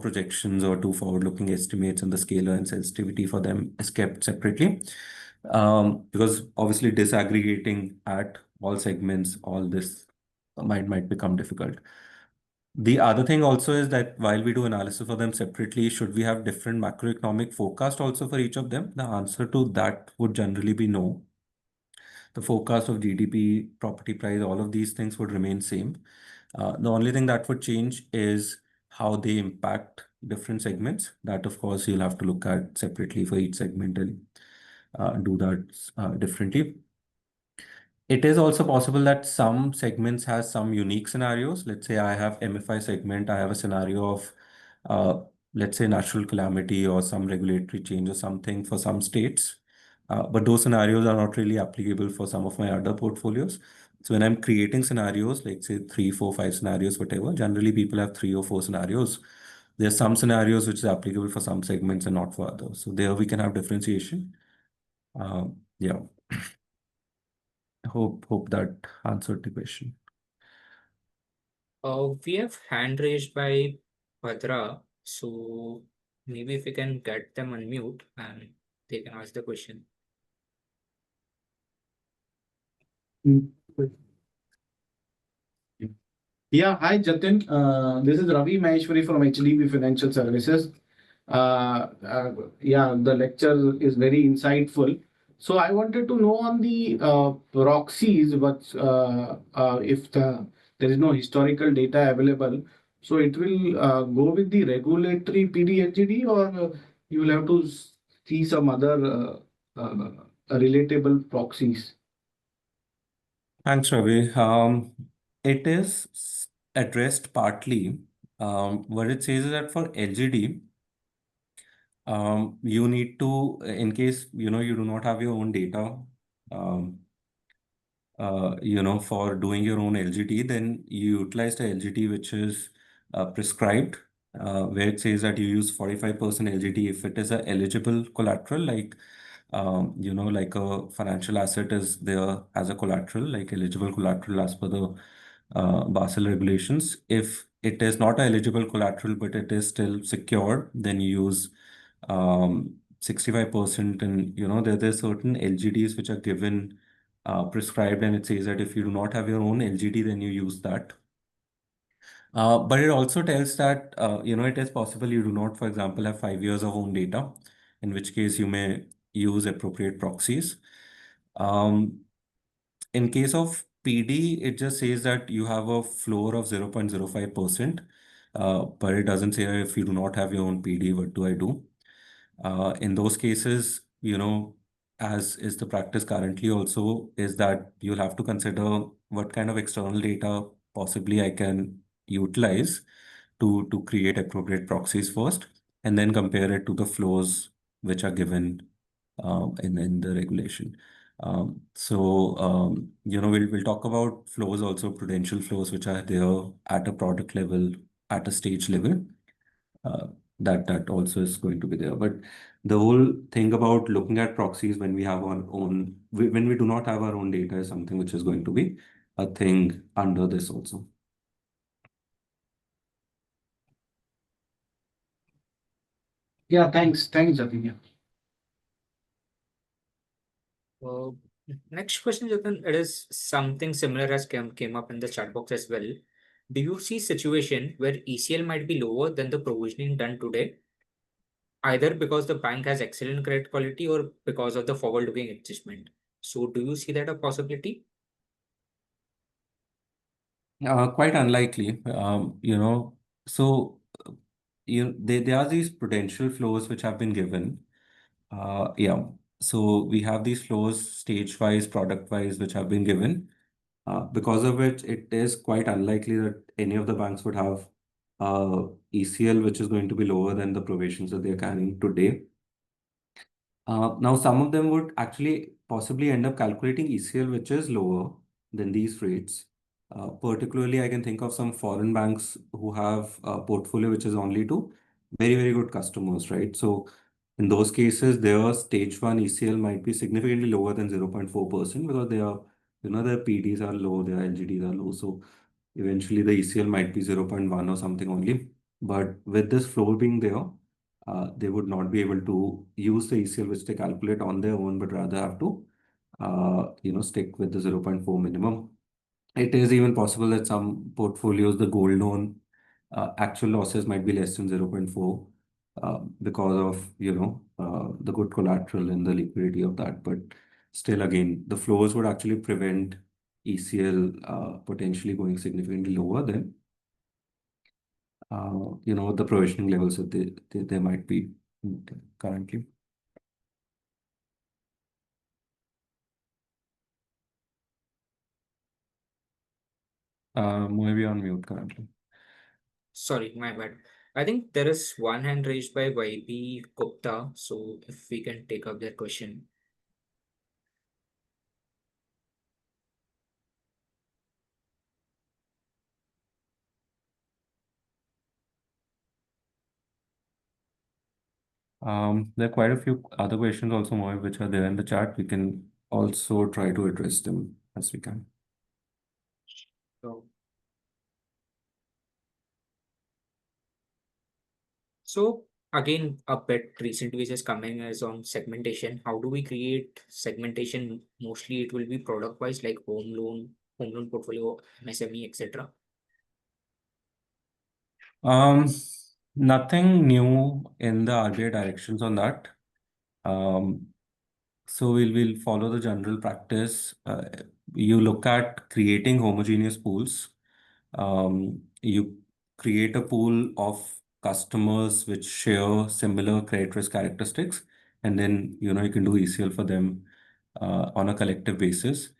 projections or do forward-looking estimates, and the scalar and sensitivity for them is kept separately. Because obviously disaggregating at all segments, all this might become difficult. The other thing also is that while we do analysis for them separately, should we have different macroeconomic forecast also for each of them? The answer to that would generally be no. The forecast of GDP, property price, all of these things would remain same. The only thing that would change is how they impact different segments. That, of course, you'll have to look at separately for each segment and do that differently. It is also possible that some segments has some unique scenarios. Let's say I have MFI segment, I have a scenario of, let's say, natural calamity or some regulatory change or something for some states. But those scenarios are not really applicable for some of my other portfolios. So when I'm creating scenarios, like say 3, 4, 5 scenarios, whatever, generally people have 3 or 4 scenarios. There's some scenarios which is applicable for some segments and not for others. So there we can have differentiation. Yeah. Hope that answered the question. We have hand raised by Bhadra, so maybe if we can get them unmute and they can ask the question. Yeah, hi Jatin. This is Ravi Maheshwari from HDB Financial Services. Yeah, the lecture is very insightful. So I wanted to know on the proxies, but if there is no historical data available, so it will go with the regulatory PD or you will have to see some other relatable proxies. Thanks, Ravi. It is addressed partly. What it says is that for LGD, you need to, in case you do not have your own data, for doing your own LGT, then you utilize the LGT which is prescribed, where it says that you use 45% LGT if it is a eligible collateral, like like a financial asset is there as a collateral, like eligible collateral as per the Basel regulations. If it is not a eligible collateral, but it is still secured, then you use 65%. And there's certain LGDs which are given prescribed, and it says that if you do not have your own LGD, then you use that. But it also tells that it is possible you do not, for example, have 5 years of own data, in which case you may use appropriate proxies. In case of PD, it just says that you have a floor of 0.05%, but it doesn't say if you do not have your own PD, what do I do? In those cases, as is the practice currently also, is that you'll have to consider what kind of external data possibly I can utilize to create appropriate proxies first, and then compare it to the flows which are given in the regulation. We'll talk about flows also, prudential flows, which are there at a product level, at a stage level. That also is going to be there. But the whole thing about looking at proxies when we have our own, when we do not have our own data, is something which is going to be a thing under this also. Yeah, thanks, Jatin. Yeah. Uh, Next question, Jatin, it is something similar as came up in the chat box as well. Do you see situation where ECL might be lower than the provisioning done today, either because the bank has excellent credit quality or because of the forward-looking adjustment? So do you see that a possibility? Quite unlikely. So there are these prudential flows which have been given. Yeah. So we have these flows stage-wise, product-wise, which have been given. Because of which it is quite unlikely that any of the banks would have ECL, which is going to be lower than the provisions that they're carrying today. Now, some of them would actually possibly end up calculating ECL, which is lower than these rates. Particularly, I can think of some foreign banks who have a portfolio which is only to very, very good customers, right? So in those cases, their stage one ECL might be significantly lower than 0.4% because their PDs are low, their LGDs are low. So eventually the ECL might be 0.1 or something only. But with this floor being there, they would not be able to use the ECL which they calculate on their own, but rather have to, stick with the 0.4 minimum. It is even possible that some portfolios, the gold loan, actual losses might be less than 0.4 because of, the good collateral and the liquidity of that. But still, again, the flows would actually prevent ECL potentially going significantly lower than, the provisioning levels that they might be currently. Maybe on mute currently. Sorry, my bad. I think there is one hand raised by YB Gupta, so if we can take up their question. There are quite a few other questions also, Mohit, which are there in the chat. We can also try to address them as we can. So, so again, a bit recent which is coming is on segmentation. How do we create segmentation? Mostly it will be product wise, like home loan portfolio, MSME, etc. Nothing new in the RBI directions on that. Um, So we'll follow the general practice. You look at creating homogeneous pools. You create a pool of customers which share similar credit risk characteristics, and then you can do ECL for them on a collective basis.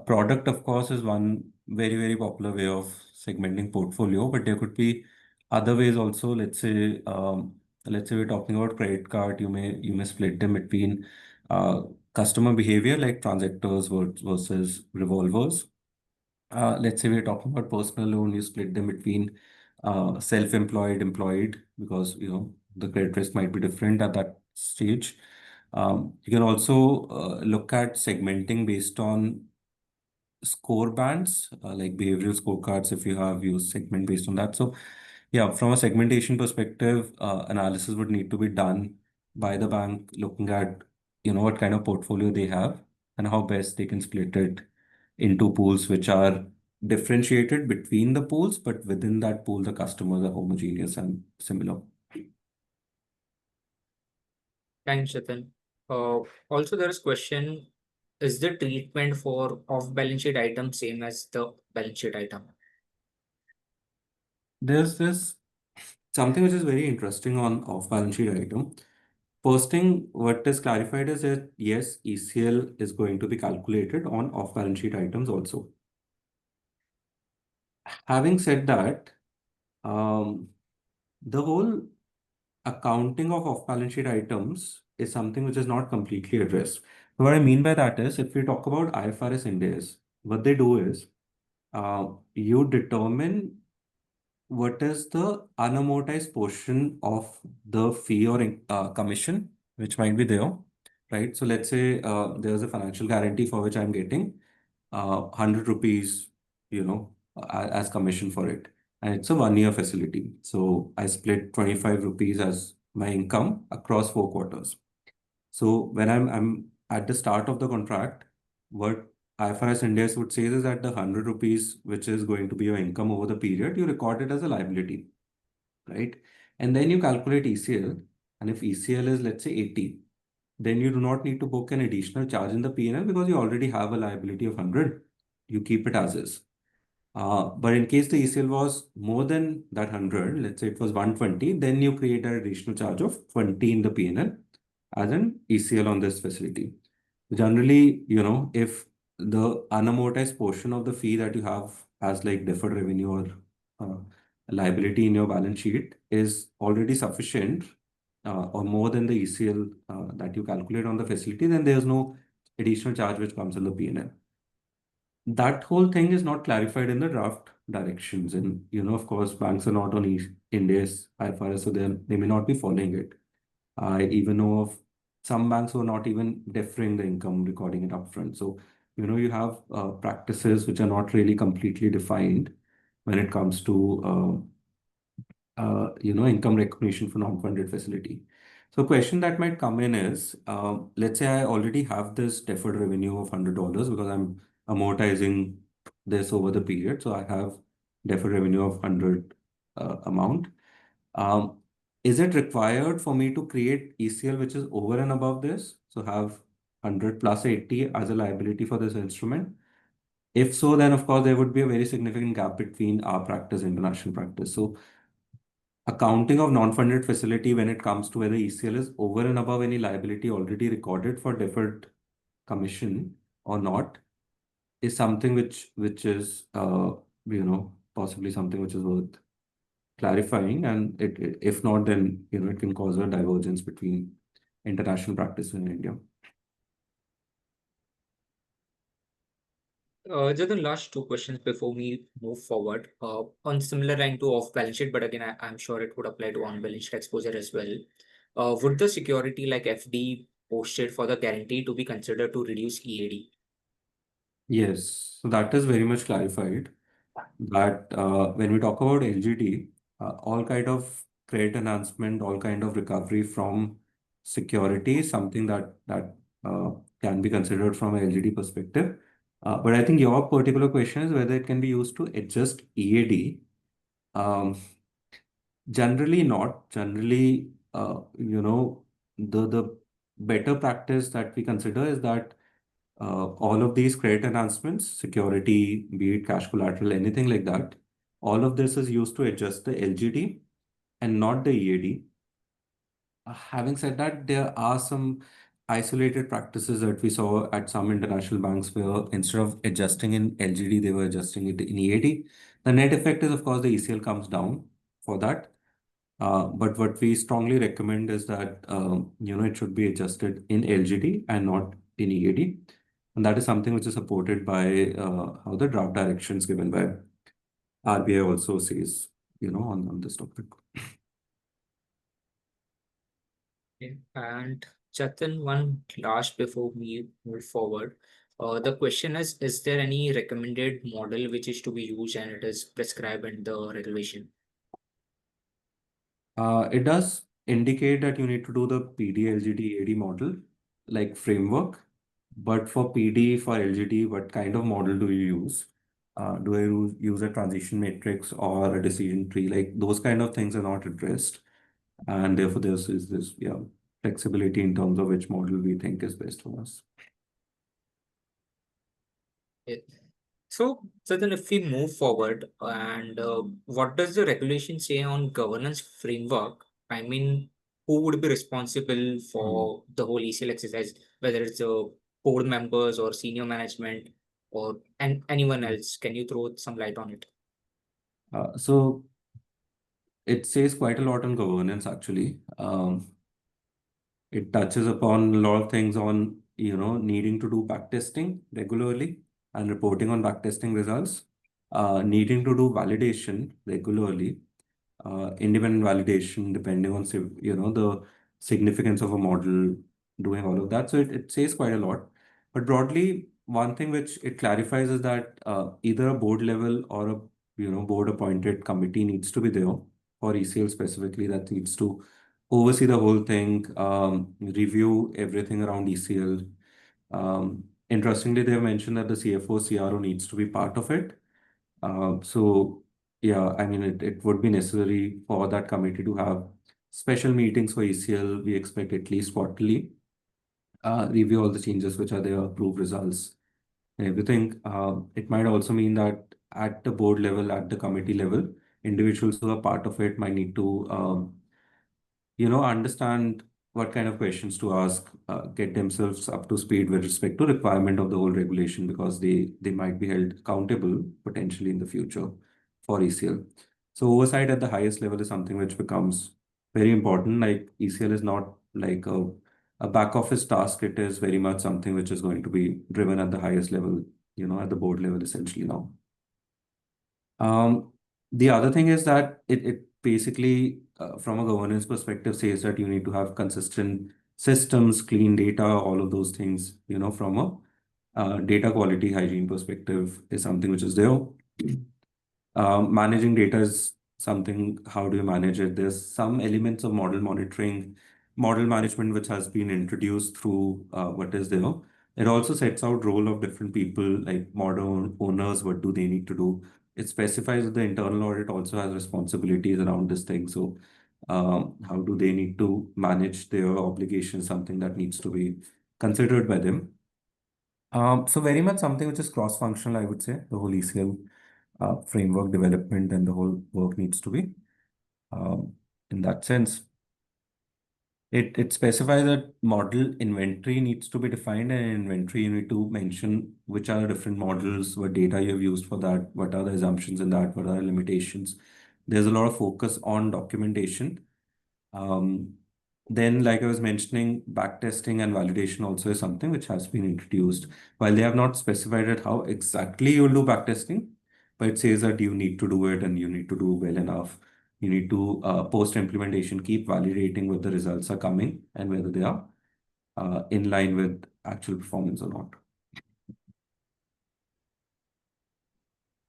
Product, of course, is one very popular way of segmenting portfolio, but there could be other ways also. Let's say we're talking about credit card. You may split them between uh, customer behavior like transactors versus revolvers. Let's say we're talking about personal loan, you split them between self-employed, employed, because the credit risk might be different at that stage. You can also look at segmenting based on score bands, like behavioral scorecards, if you have used segment based on that. So yeah, from a segmentation perspective, analysis would need to be done by the bank, looking at what kind of portfolio they have and how best they can split it into pools which are differentiated between the pools, but within that pool, the customers are homogeneous and similar. Thanks, Jatin. Also, there is question: is the treatment for off-balance sheet item same as the balance sheet item? There's this something which is very interesting on off-balance sheet item. First thing, what is clarified is that yes, ECL is going to be calculated on off-balance sheet items also. Having said that, the whole accounting of off-balance sheet items is something which is not completely addressed. What I mean by that is, if we talk about IFRS Ind AS, what they do is you determine what is the unamortized portion of the fee or commission which might be there, right? So let's say there's a financial guarantee for which I'm getting 100 rupees, as commission for it. And it's a 1 year facility. So I split 25 rupees as my income across 4 quarters. So when I'm at the start of the contract, what IFRS Ind AS would say is that the 100 rupees, which is going to be your income over the period, you record it as a liability, right? And then you calculate ECL. And if ECL is, let's say, 80, then you do not need to book an additional charge in the P&L because you already have a liability of 100. You keep it as is. But in case the ECL was more than that 100, let's say it was 120, then you create an additional charge of 20 in the P&L as an ECL on this facility. Generally, if the unamortized portion of the fee that you have as like deferred revenue or liability in your balance sheet is already sufficient or more than the ECL that you calculate on the facility, then there's no additional charge which comes in the P&L. That whole thing is not clarified in the draft directions. And, of course, banks are not on Ind AS IFRS, so they may not be following it. I even know of some banks who are not even deferring the income, recording it upfront. So, you have practices which are not really completely defined when it comes to, income recognition for non-funded facility. So, question that might come in is, let's say I already have this deferred revenue of $100 because I'm amortizing this over the period. So, I have deferred revenue of 100 amount. Um, is it required for me to create ECL which is over and above this? So have 100 plus 80 as a liability for this instrument? If so, then of course there would be a very significant gap between our practice and international practice. So accounting of non-funded facility when it comes to whether ECL is over and above any liability already recorded for deferred commission or not is something which is possibly something which is worth clarifying. And if not, then, it can cause a divergence between international practice in India. Just the last two questions before we move forward. On similar line to off balance sheet, but again, I'm sure it would apply to on balance sheet exposure as well. Would the security like FD posted for the guarantee to be considered to reduce EAD? Yes, so that is very much clarified that when we talk about LGD, all kind of credit enhancement, all kind of recovery from security is something that can be considered from a LGD perspective. But I think your particular question is whether it can be used to adjust EAD. Um, Generally not. Generally, the better practice that we consider is that all of these credit enhancements, security, be it cash collateral, anything like that, all of this is used to adjust the LGD and not the EAD. Having said that, there are some isolated practices that we saw at some international banks where instead of adjusting in LGD, they were adjusting it in EAD. The net effect is, of course, the ECL comes down for that. But what we strongly recommend is that it should be adjusted in LGD and not in EAD. And that is something which is supported by how the draft directions given by RBI also says, on this topic. Okay. And Jatin, one last before we move forward. The question is there any recommended model which is to be used and it is prescribed in the regulation? It does indicate that you need to do the PD LGD AD model, like framework. But for PD, for LGD, what kind of model do you use? Do I use a transition matrix or a decision tree? Like those kind of things are not addressed. And therefore, this is this flexibility in terms of which model we think is best for us. Yeah. So then if we move forward and what does the regulation say on governance framework? I mean, who would be responsible for the whole ECL exercise, whether it's board members or senior management or anyone else? Can you throw some light on it? So it says quite a lot on governance, actually. It touches upon a lot of things on, needing to do back testing regularly and reporting on back testing results, needing to do validation regularly, independent validation depending on, the significance of a model, doing all of that. So it says quite a lot. But broadly, one thing which it clarifies is that either a board level or a, board appointed committee needs to be there for ECL specifically that needs to oversee the whole thing, review everything around ECL. Interestingly, they have mentioned that the CFO, CRO needs to be part of it. So yeah, I mean, it would be necessary for that committee to have special meetings for ECL. We expect at least quarterly, review all the changes which are there, approve results and everything. It might also mean that at the board level, at the committee level, individuals who are part of it might need to understand what kind of questions to ask, get themselves up to speed with respect to requirement of the whole regulation because they might be held accountable potentially in the future for ECL. So oversight at the highest level is something which becomes very important. Like ECL is not like a back office task. It is very much something which is going to be driven at the highest level, at the board level essentially now. The other thing is that it basically, from a governance perspective, says that you need to have consistent systems, clean data, all of those things, from a data quality hygiene perspective is something which is there. Managing data is something, how do you manage it? There's some elements of model monitoring, model management, which has been introduced through what is there. It also sets out role of different people, like model owners, what do they need to do? It specifies that the internal audit also has responsibilities around this thing. So how do they need to manage their obligations, something that needs to be considered by them. So very much something which is cross-functional, I would say, the whole ECL framework development and the whole work needs to be in that sense. It specifies that model inventory needs to be defined, and in inventory you need to mention which are the different models, what data you have used for that, what are the assumptions in that, what are the limitations. There's a lot of focus on documentation. Um, then, like I was mentioning, backtesting and validation also is something which has been introduced. While they have not specified it how exactly you'll do backtesting, but it says that you need to do it and you need to do well enough. You need to post implementation, keep validating whether the results are coming and whether they are in line with actual performance or not.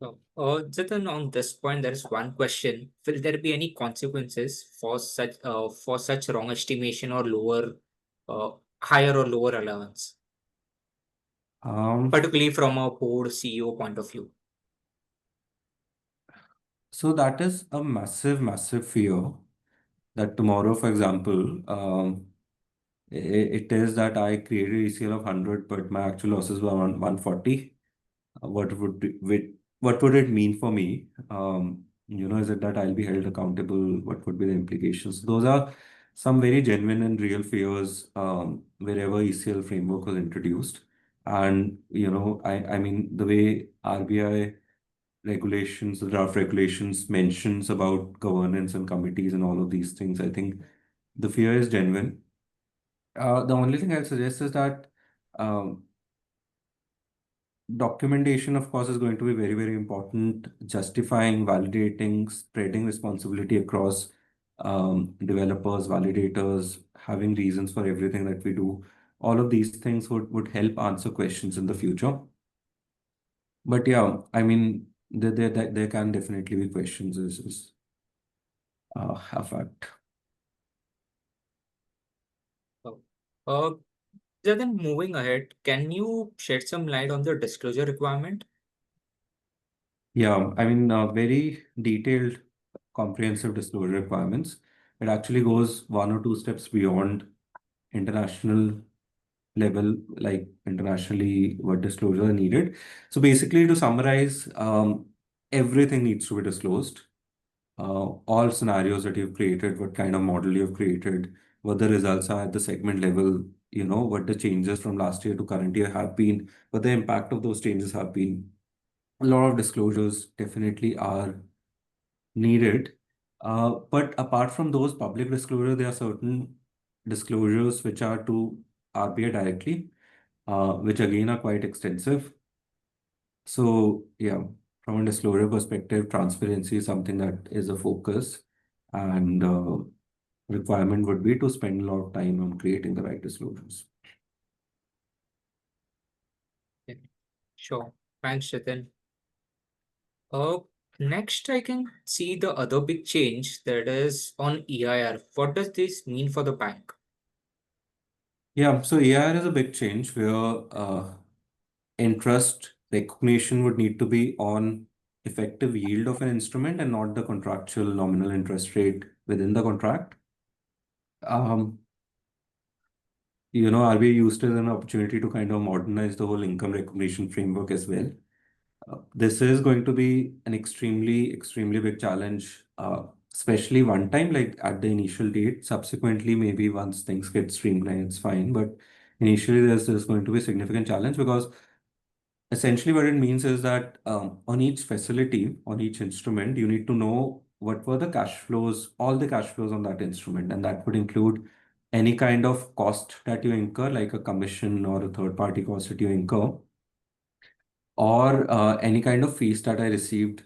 So, Jatin, on this point, there is one question. Will there be any consequences for such wrong estimation or uh, higher or lower allowance, Um, particularly from a board CEO point of view? so that is a massive, massive fear that tomorrow, for example, it is that I created ECL of 100, but my actual losses were 140. What would it mean for me? Is it that I'll be held accountable? What would be the implications? Those are some very genuine and real fears wherever ECL framework was introduced. And I mean the way RBI regulations, the draft regulations mentions about governance and committees and all of these things, I think the fear is genuine. The only thing I'll suggest is that um, documentation, of course, is going to be very, very important. Justifying, validating, spreading responsibility across developers, validators, having reasons for everything that we do. All of these things would help answer questions in the future. But yeah, I mean, there can definitely be questions, is a fact. Oh. Uh, Jatin, moving ahead, can you shed some light on the disclosure requirement? Yeah, I mean, very detailed, comprehensive disclosure requirements. It actually goes one or two steps beyond international level, like internationally, what disclosure are needed. So basically, to summarize, everything needs to be disclosed. All scenarios that you've created, what kind of model you've created, what the results are at the segment level, what the changes from last year to current year have been, what the impact of those changes have been. A lot of disclosures definitely are needed. But apart from those public disclosure, there are certain disclosures which are to RBI directly, which again are quite extensive. So yeah, from a disclosure perspective, transparency is something that is a focus, and requirement would be to spend a lot of time on creating the right disclosures. Yeah, sure. Thanks, Jatin. Uh, Next, I can see the other big change that is on EIR. What does this mean for the bank? Yeah, so AIR is a big change where interest recognition would need to be on effective yield of an instrument and not the contractual nominal interest rate within the contract. Um, RBI used it as an opportunity to kind of modernize the whole income recognition framework as well. This is going to be an extremely, extremely big challenge, especially one time, like at the initial date. Subsequently, maybe once things get streamlined, it's fine. But initially, there's going to be a significant challenge because essentially, what it means is that on each facility, on each instrument, you need to know what were the cash flows, all the cash flows on that instrument. And that would include any kind of cost that you incur, like a commission or a third-party cost that you incur, or any kind of fees that I received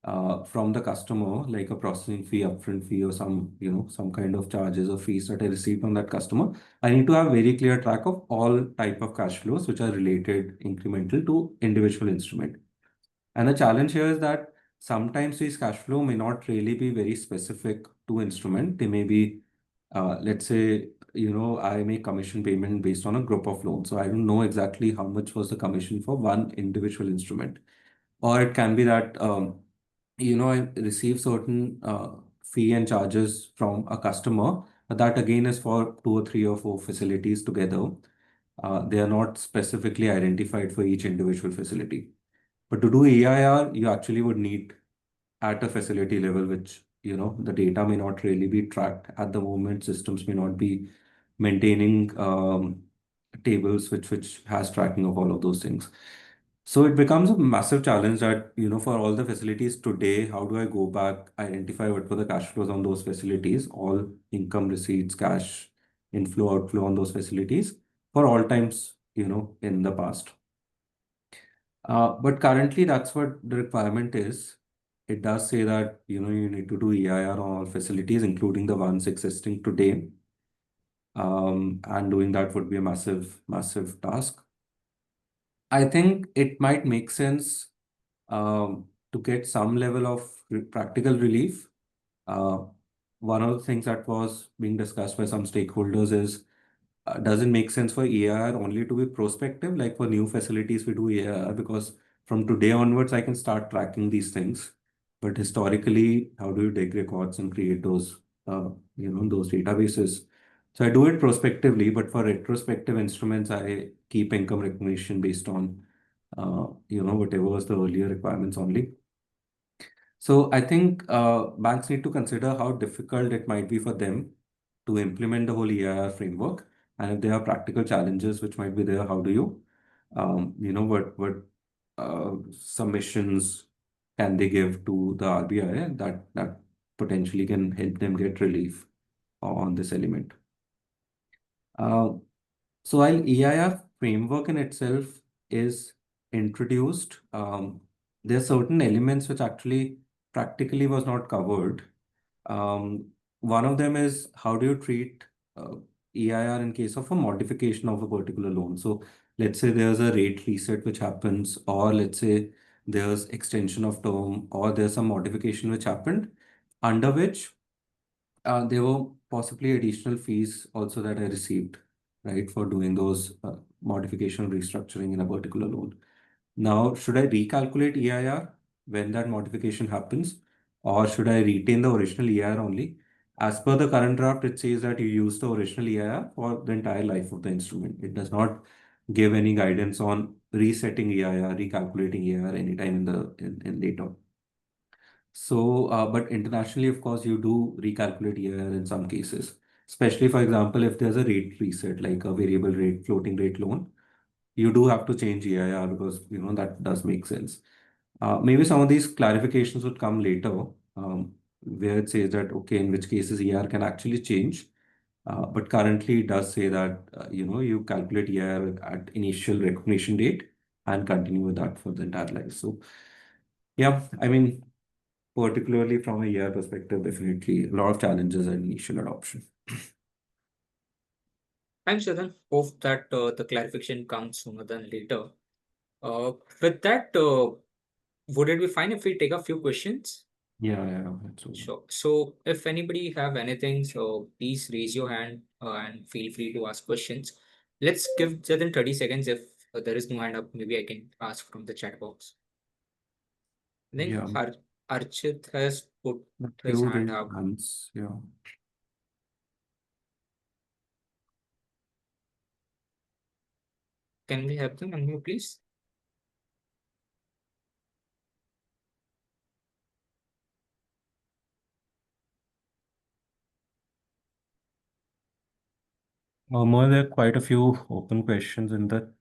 from the customer, like a processing fee, upfront fee, or some kind of charges or fees that I received from that customer. I need to have very clear track of all type of cash flows which are related incremental to individual instrument. And the challenge here is that sometimes these cash flow may not really be very specific to instrument. They may be, let's say, I make commission payment based on a group of loans. So I don't know exactly how much was the commission for one individual instrument. Or it can be that, I receive certain fee and charges from a customer, but that again is for two or three or four facilities together. They are not specifically identified for each individual facility. But to do EIR, you actually would need at a facility level, which the data may not really be tracked at the moment. Systems may not be maintaining tables which has tracking of all of those things. So it becomes a massive challenge that, for all the facilities today, how do I go back, identify what were the cash flows on those facilities, all income receipts, cash inflow, outflow on those facilities for all times, in the past. But currently, that's what the requirement is. It does say that, you need to do EIR on all facilities, including the ones existing today. And doing that would be a massive, massive task. I think it might make sense to get some level of practical relief. One of the things that was being discussed by some stakeholders is, does it make sense for EIR only to be prospective? Like for new facilities, we do EIR because from today onwards, I can start tracking these things. But historically, how do you take records and create those, those databases? So I do it prospectively, but for retrospective instruments, I keep income recognition based on, whatever was the earlier requirements only. So I think banks need to consider how difficult it might be for them to implement the whole EIR framework. And if there are practical challenges which might be there, how do you, what submissions can they give to the RBI that potentially can help them get relief on this element. Uh, so while EIR framework in itself is introduced, there are certain elements which actually practically was not covered. One of them is how do you treat EIR in case of a modification of a particular loan? So let's say there's a rate reset which happens, or let's say there's extension of term, or there's some modification which happened, under which there were possibly additional fees also that I received, right, for doing those modification restructuring in a particular loan. Now, should I recalculate EIR when that modification happens, or should I retain the original EIR only? As per the current draft, it says that you use the original EIR for the entire life of the instrument. It does not give any guidance on resetting EIR, recalculating EIR anytime in later. So, but internationally, of course, you do recalculate EIR in some cases, especially, for example, if there's a rate reset, like a variable rate, floating rate loan, you do have to change EIR because, that does make sense. Maybe some of these clarifications would come later, where it says that, okay, in which cases EIR can actually change. But currently, it does say that, you calculate EIR at initial recognition date and continue with that for the entire life. So, yeah, I mean, particularly from a year perspective, definitely a lot of challenges and initial adoption. Thanks, Jatin. Hope that the clarification comes sooner than later. With that, would it be fine if we take a few questions? Yeah, that's all. Sure. So if anybody have anything, so please raise your hand and feel free to ask questions. Let's give Jatin 30 seconds. If there is no hand up, maybe I can ask from the chat box. I think Yeah, Archit has put a his few hand raised up. hands, yeah. Can we have them unmute, please? More, there are quite a few open questions in the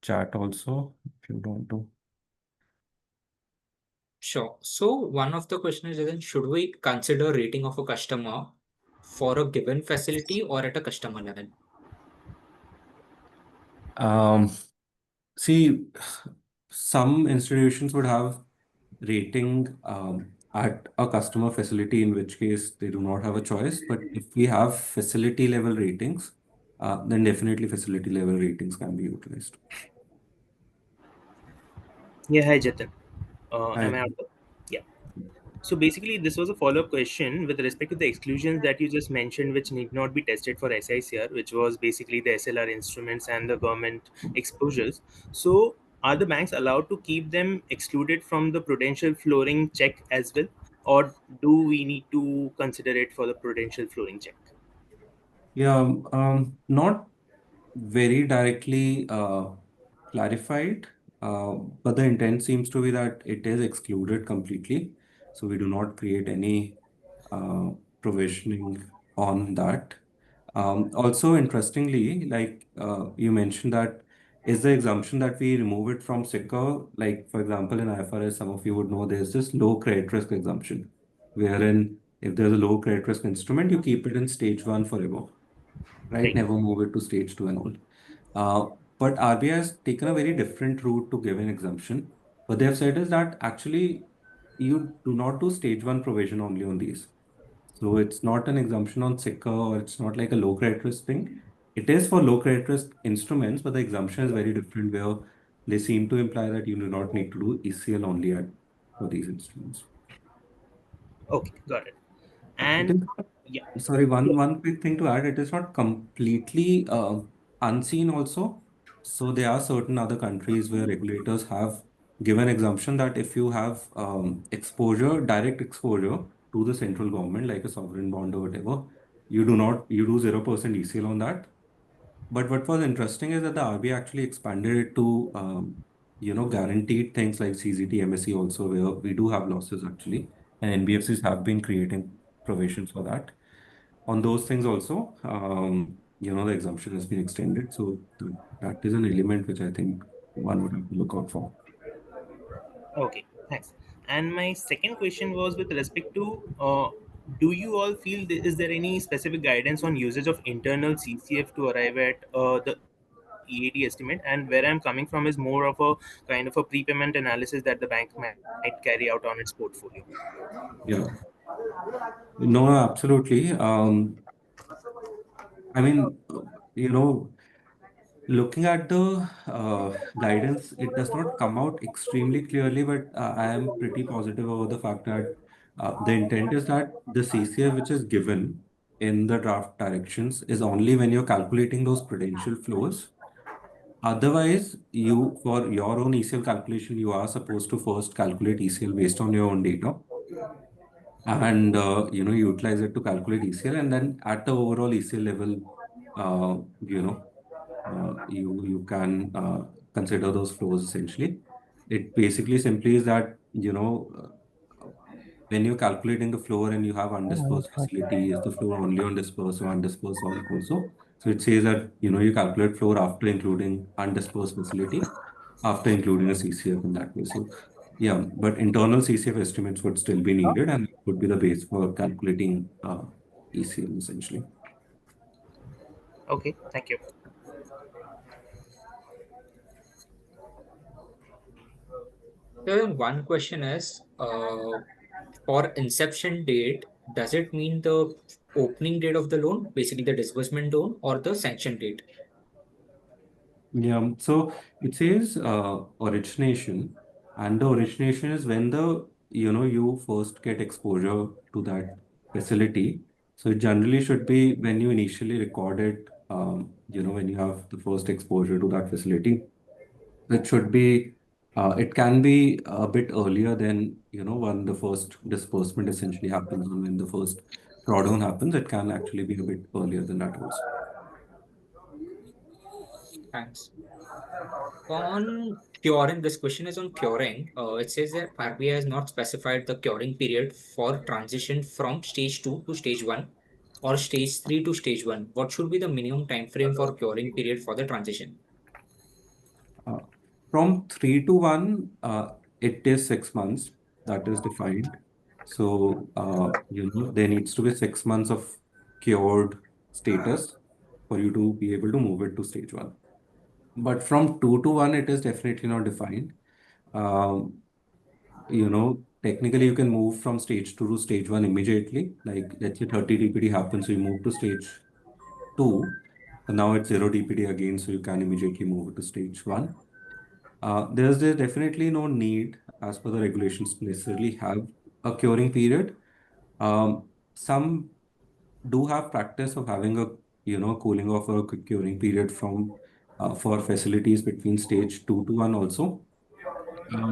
chat also, if you want to. Sure. So one of the questions is, should we consider rating of a customer for a given facility or at a customer level? See, some institutions would have rating at a customer facility, in which case they do not have a choice. But if we have facility level ratings, then definitely facility level ratings can be utilized. Yeah, hi Jatin. Am I Hi. audible? Yeah. So basically, this was a follow-up question with respect to the exclusions that you just mentioned, which need not be tested for SICR, which was basically the SLR instruments and the government exposures. So are the banks allowed to keep them excluded from the prudential flooring check as well, or do we need to consider it for the prudential flooring check? Yeah, not very directly clarified, but the intent seems to be that it is excluded completely. So we do not create any provisioning on that. Also, interestingly, like you mentioned that is the assumption that we remove it from SICR, like for example, in IFRS, some of you would know there's this low credit risk assumption, wherein if there's a low credit risk instrument, you keep it in stage one forever, right? Right. Never move it to stage two and all. But RBI has taken a very different route to give an exemption. What they have said is that actually you do not do stage one provision only on these. So it's not an exemption on SICR or it's not like a low credit risk thing. It is for low credit risk instruments, but the exemption is very different where they seem to imply that you do not need to do ECL only for these instruments. Okay, got it. It And yeah, is, sorry, yeah, one quick thing to add, it is not completely unseen also. So there are certain other countries where regulators have given exemption that if you have exposure, direct exposure to the central government, like a sovereign bond or whatever, you do 0% ECL on that. But what was interesting is that the RBI actually expanded it to, guaranteed things like CZT, MSE also, where we do have losses actually, and NBFCs have been creating provisions for that. On those things also, the exemption has been extended. So that is an element which I think one would have to look out for. okay, thanks. And my second question was with respect to do you all feel is there any specific guidance on usage of internal CCF to arrive at the EAD estimate? And where I'm coming from is more of a kind of a prepayment analysis that the bank might carry out on its portfolio. Yeah, no, absolutely. I mean, looking at the guidance, it does not come out extremely clearly, but I am pretty positive about the fact that the intent is that the CCF which is given in the draft directions is only when you're calculating those prudential flows. Otherwise, you for your own ECL calculation, you are supposed to first calculate ECL based on your own data and utilize it to calculate ECL, and then at the overall ECL level, uh, you know you can consider those flows essentially. It basically simply is that, when you're calculating the floor and you have undispersed facility, is the floor only on dispersed or undispersed also? So it says that, you calculate floor after including undispersed facility, after including a CCF in that way. So yeah, but internal CCF estimates would still be needed and it would be the base for calculating ECL essentially. Okay, thank you. So then one question is, for inception date, does it mean the opening date of the loan, basically the disbursement loan, or the sanction date? Yeah, so it says origination, and the origination is when you first get exposure to that facility. So it generally should be when you initially record it, when you have the first exposure to that facility. It should be, it can be a bit earlier than, when the first disbursement essentially happens, and when the first drawdown happens, it can actually be a bit earlier than that also. Thanks. On curing, this question is on curing. It says that RBI has not specified the curing period for transition from stage 2 to stage 1 or stage 3 to stage 1. What should be the minimum time frame for curing period for the transition? Uh, From 3 to 1, it is 6 months that is defined. So, there needs to be 6 months of cured status for you to be able to move it to stage 1. But from 2 to 1, it is definitely not defined. Um, Technically, you can move from stage 2 to stage 1 immediately. Like, let's say 30 DPD happens, so you move to stage 2. And now it's 0 DPD again, so you can immediately move it to stage 1. There's definitely no need, as per the regulations, to necessarily have a curing period. Some do have practice of having a cooling off or a curing period for facilities between stage 2 to 1 also.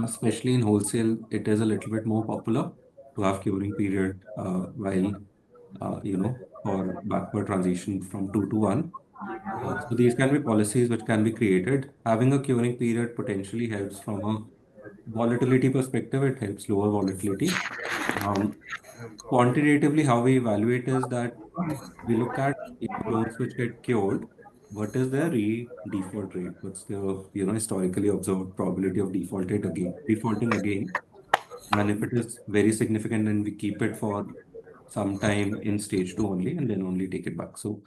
Especially in wholesale, it is a little bit more popular to have curing period while for backward transition from 2 to 1. So these can be policies which can be created. Having a curing period potentially helps from a volatility perspective. It helps lower volatility. Quantitatively, how we evaluate is that we look at loans which get cured. What is their re-default rate? What's the historically observed probability of defaulting again? And if it is very significant, then we keep it for some time in stage two only, and then only take it back. So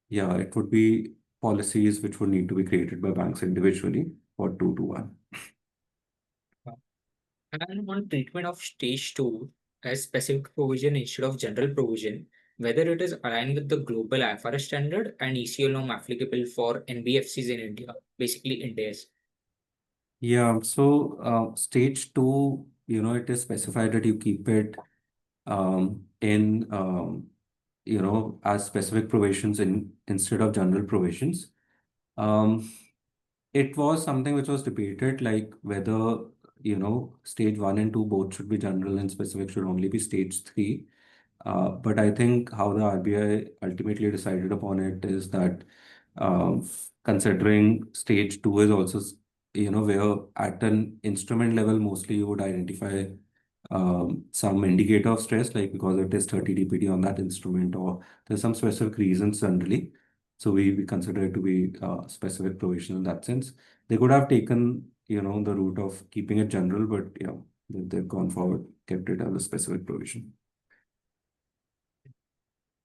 yeah, it would be policies which would need to be created by banks individually for 2 to 1. And on treatment of stage two as specific provision instead of general provision, whether it is aligned with the global IFRS standard and ECL norm applicable for NBFCs in India, basically Ind AS. Yeah, so stage two, it is specified that you keep it in as specific provisions instead of general provisions. Um, it was something which was debated, like whether stage one and two both should be general and specific should only be stage three. But I think how the RBI ultimately decided upon it is that um, considering stage two is also, where at an instrument level, mostly you would identify some indicator of stress, like because it is 30 DPD on that instrument, or there's some specific reasons generally. So we consider it to be specific provision in that sense. They could have taken, the route of keeping it general, but they've gone forward, kept it as a specific provision.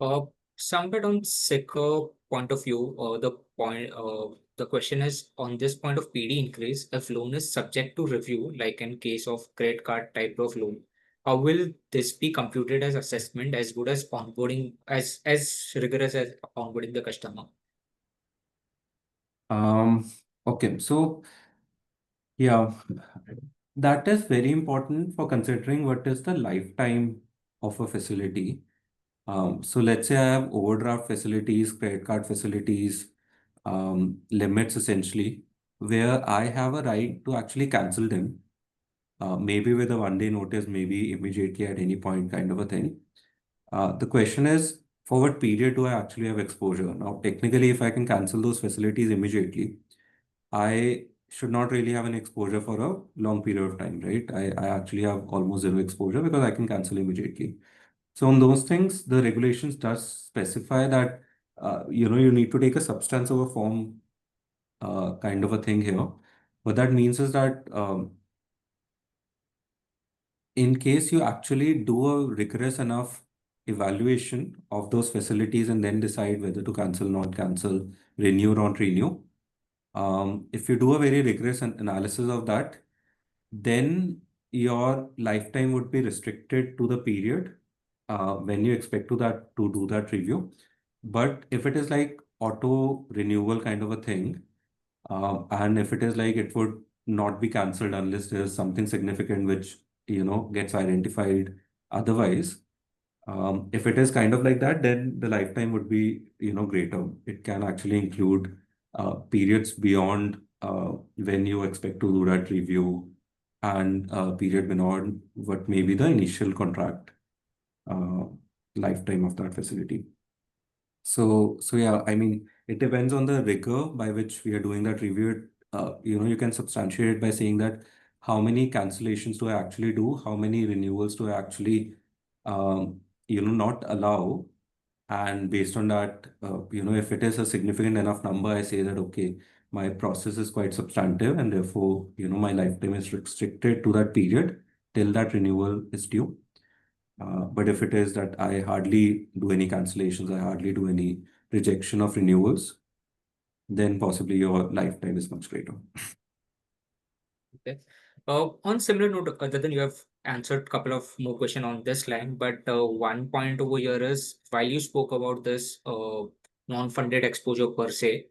Uh, Somewhat on sicker point of view, the question is on this point of PD increase, if loan is subject to review, like in case of credit card type of loan, how will this be computed as assessment as good as onboarding, as rigorous as onboarding the customer? Okay, so yeah, that is very important for considering what is the lifetime of a facility. So let's say I have overdraft facilities, credit card facilities, limits essentially, where I have a right to actually cancel them, maybe with a 1 day notice, maybe immediately at any point, kind of a thing. The question is, for what period do I actually have exposure? Now, technically, if I can cancel those facilities immediately, I should not really have an exposure for a long period of time, right? I actually have almost zero exposure because I can cancel immediately. So on those things, the regulations does specify that you need to take a substance over form kind of a thing here. What that means is that in case you actually do a rigorous enough evaluation of those facilities and then decide whether to cancel, not cancel, renew, not renew, if you do a very rigorous analysis of that, then your lifetime would be restricted to the period when you expect to do that review. But if it is like auto renewal kind of a thing, and if it is like it would not be cancelled unless there's something significant which gets identified otherwise. If it is kind of like that, then the lifetime would be greater. It can actually include periods beyond when you expect to do that review, and period beyond what may be the initial contract uh, lifetime of that facility. So yeah, I mean, it depends on the rigor by which we are doing that review. You can substantiate it by saying that how many cancellations do I actually do? How many renewals do I actually, not allow? And based on that, if it is a significant enough number, I say that, okay, my process is quite substantive and therefore, my lifetime is restricted to that period till that renewal is due. But if it is that I hardly do any cancellations, I hardly do any rejection of renewals, then possibly your lifetime is much greater. Okay. On similar note, other than you have answered a couple of more questions on this line, but one point over here is while you spoke about this non-funded exposure per se,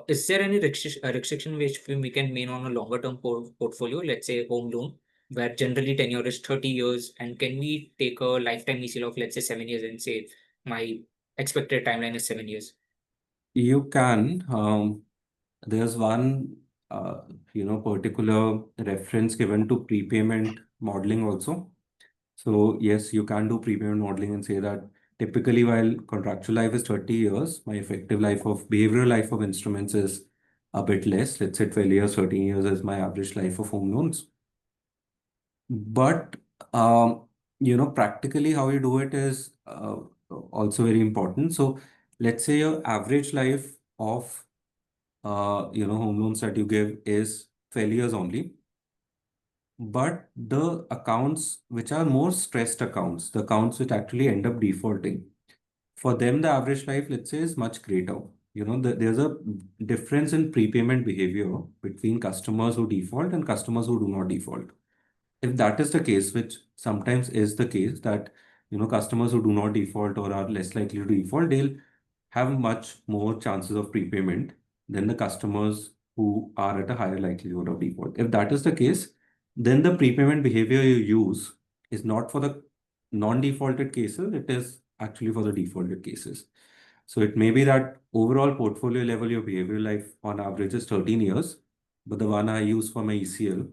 is there any restriction which we can mean on a longer term portfolio, let's say home loan, where generally tenure is 30 years, and can we take a lifetime ECL of let's say 7 years and say my expected timeline is 7 years? You can. There's one, particular reference given to prepayment modeling also. So yes, you can do prepayment modeling and say that typically while contractual life is 30 years, my effective life of behavioral life of instruments is a bit less. Let's say 12 years, 13 years is my average life of home loans. But Practically how you do it is also very important. So let's say your average life of home loans that you give is 12 years only. But the accounts which are more stressed accounts, the accounts which actually end up defaulting, for them, the average life, let's say, is much greater. There's a difference in prepayment behavior between customers who default and customers who do not default. If that is the case, which sometimes is the case, that customers who do not default or are less likely to default, they'll have much more chances of prepayment than the customers who are at a higher likelihood of default. If that is the case, then the prepayment behavior you use is not for the non-defaulted cases, it is actually for the defaulted cases. So it may be that overall portfolio level, your behavioral life on average is 13 years, but the one I use for my ECL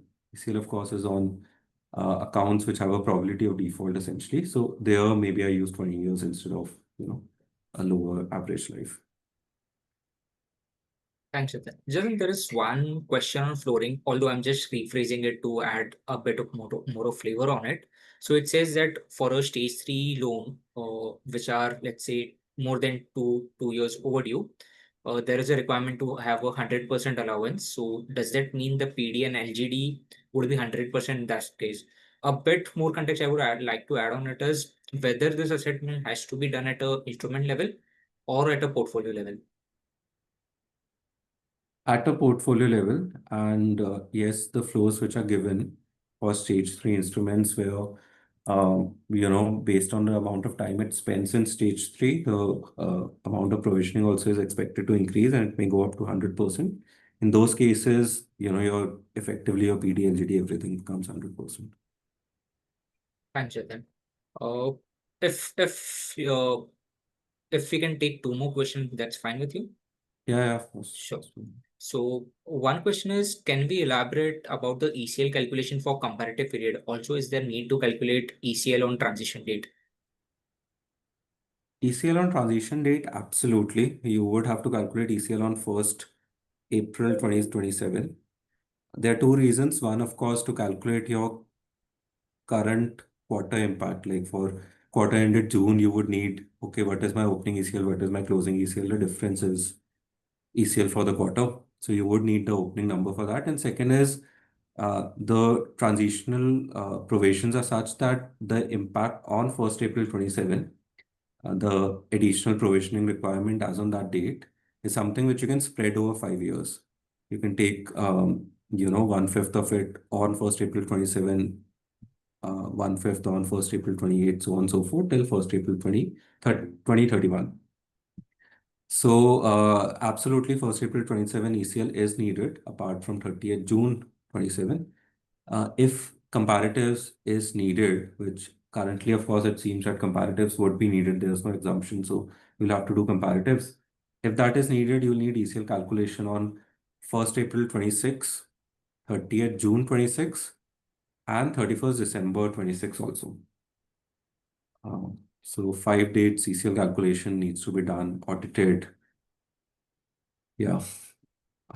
of course is on accounts which have a probability of default essentially. So there maybe I use 20 years instead of, a lower average life. Thanks, Jatin. Jatin, there is one question on flooring, although I'm just rephrasing it to add a bit of more of flavor on it. So it says that for a stage 3 loan, which are, let's say, more than two years overdue, there is a requirement to have a 100% allowance. So does that mean the PD and LGD would be 100% in that case? A bit more context I would like to add on it is whether this assessment has to be done at a instrument level or at a portfolio level. At a portfolio level, and yes, the flows which are given for stage 3 instruments where based on the amount of time it spends in stage 3, the amount of provisioning also is expected to increase and it may go up to 100%. In those cases, your effectively your PD, LGD, everything becomes 100%. Thanks, Jatin. Uh, if we can take two more questions, that's fine with you? Yeah, of course. Sure. So one question is, can we elaborate about the ECL calculation for comparative period? Also, is there need to calculate ECL on transition date? ECL on transition date, absolutely. You would have to calculate ECL on 1st April 2027. There are two reasons. One, of course, to calculate your current quarter impact. Like for quarter ended June, you would need, okay, what is my opening ECL? What is my closing ECL? The difference is ECL for the quarter. So you would need the opening number for that. And second is the transitional provisions are such that the impact on 1st April 27, the additional provisioning requirement as on that date is something which you can spread over 5 years. You can take, 1/5 of it on 1st April 27, 1/5 on 1st April 28, so on and so forth, till 1st April 2031. So absolutely 1st April 27 ECL is needed apart from 30th June 27. If comparatives is needed, which currently, of course, it seems that comparatives would be needed. There's no exemption, so you'll have to do comparatives. If that is needed, you'll need ECL calculation on 1st April 26, 30th June 26, and 31st December 26 also. So 5 dates ECL calculation needs to be done, audited. Yeah,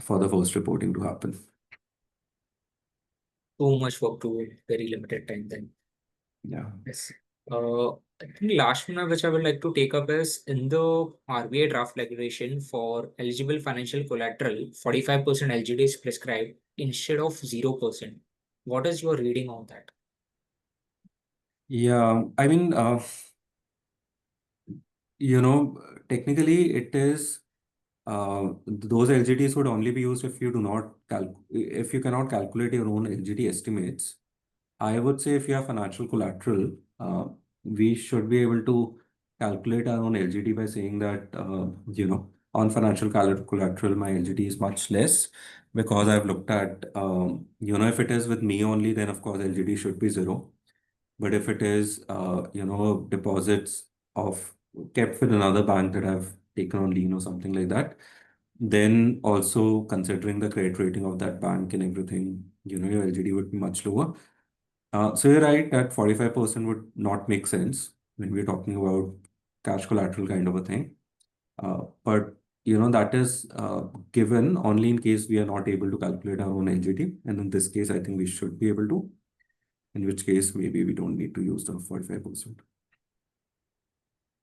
for the first reporting to happen. Too much work to very limited time then. Yeah. Yes. I think last one which I would like to take up is in the RBI draft regulation for eligible financial collateral, 45% LGD is prescribed instead of 0%. What is your reading on that? Yeah, I mean, technically it is those LGDs would only be used if you do not if you cannot calculate your own LGD estimates. I would say if you have financial collateral, we should be able to calculate our own LGD by saying that, on financial collateral, my LGD is much less because I've looked at, if it is with me only, then of course LGD should be 0. But if it is, deposits of kept with another bank that I've taken on lien or something like that, then also considering the credit rating of that bank and everything, your LGD would be much lower. So you're right that 45% would not make sense when we're talking about cash collateral kind of a thing. But that is given only in case we are not able to calculate our own LGD. And in this case, I think we should be able to. in which case maybe we don't need to use the 45%.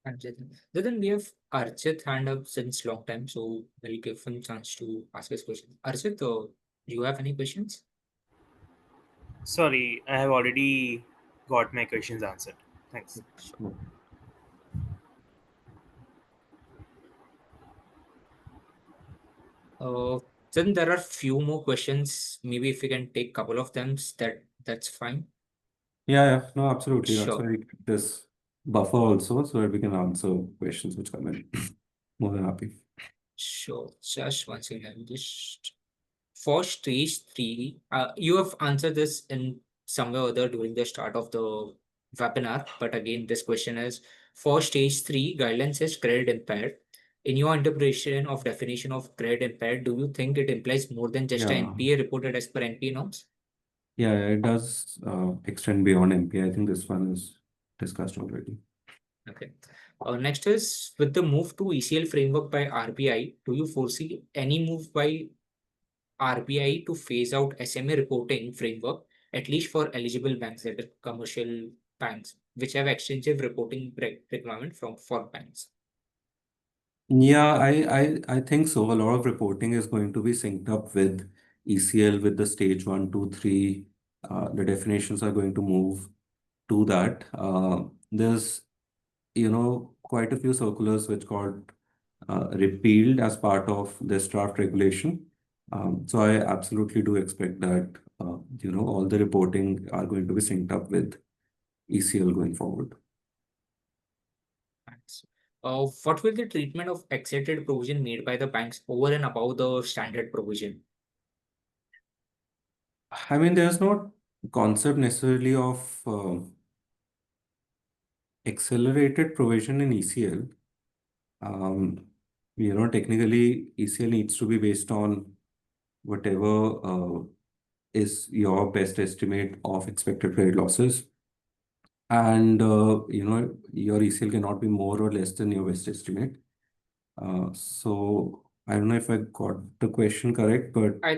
And Jatin, we have Archit hand up since long time, so we'll give him chance to ask his question. Archit, do you have any questions? Sorry, I have already got my questions answered. Thanks. Sure. Then there are few more questions. Maybe if we can take couple of them, that's fine. Yeah, no, absolutely. That's Sure. why we keep this buffer also, so that we can answer questions which come in. More than happy. Sure. Just one second. Just for stage 3, you have answered this in somewhere or other during the start of the webinar. But again, this question is for stage 3, guidelines says credit impaired. In your interpretation of definition of credit impaired, do you think it implies more than just an Yeah. NPA reported as per NPA norms? Yeah, it does extend beyond NPA. I think this one is discussed already. Okay. Next is with the move to ECL framework by RBI, do you foresee any move by RBI to phase out SMA reporting framework, at least for eligible banks, that are commercial banks, which have extensive reporting requirement for banks? Yeah, I think so. A lot of reporting is going to be synced up with ECL with the stage 1, 2, 3. The definitions are going to move to that. There's, quite a few circulars which got repealed as part of this draft regulation. So I absolutely do expect that, all the reporting are going to be synced up with ECL going forward. Thanks. What will the treatment of accepted provision made by the banks over and above the standard provision? I mean, there's no concept necessarily of accelerated provision in ECL. Technically, ECL needs to be based on whatever is your best estimate of expected credit losses. And, your ECL cannot be more or less than your best estimate. So I don't know if I got the question correct, but I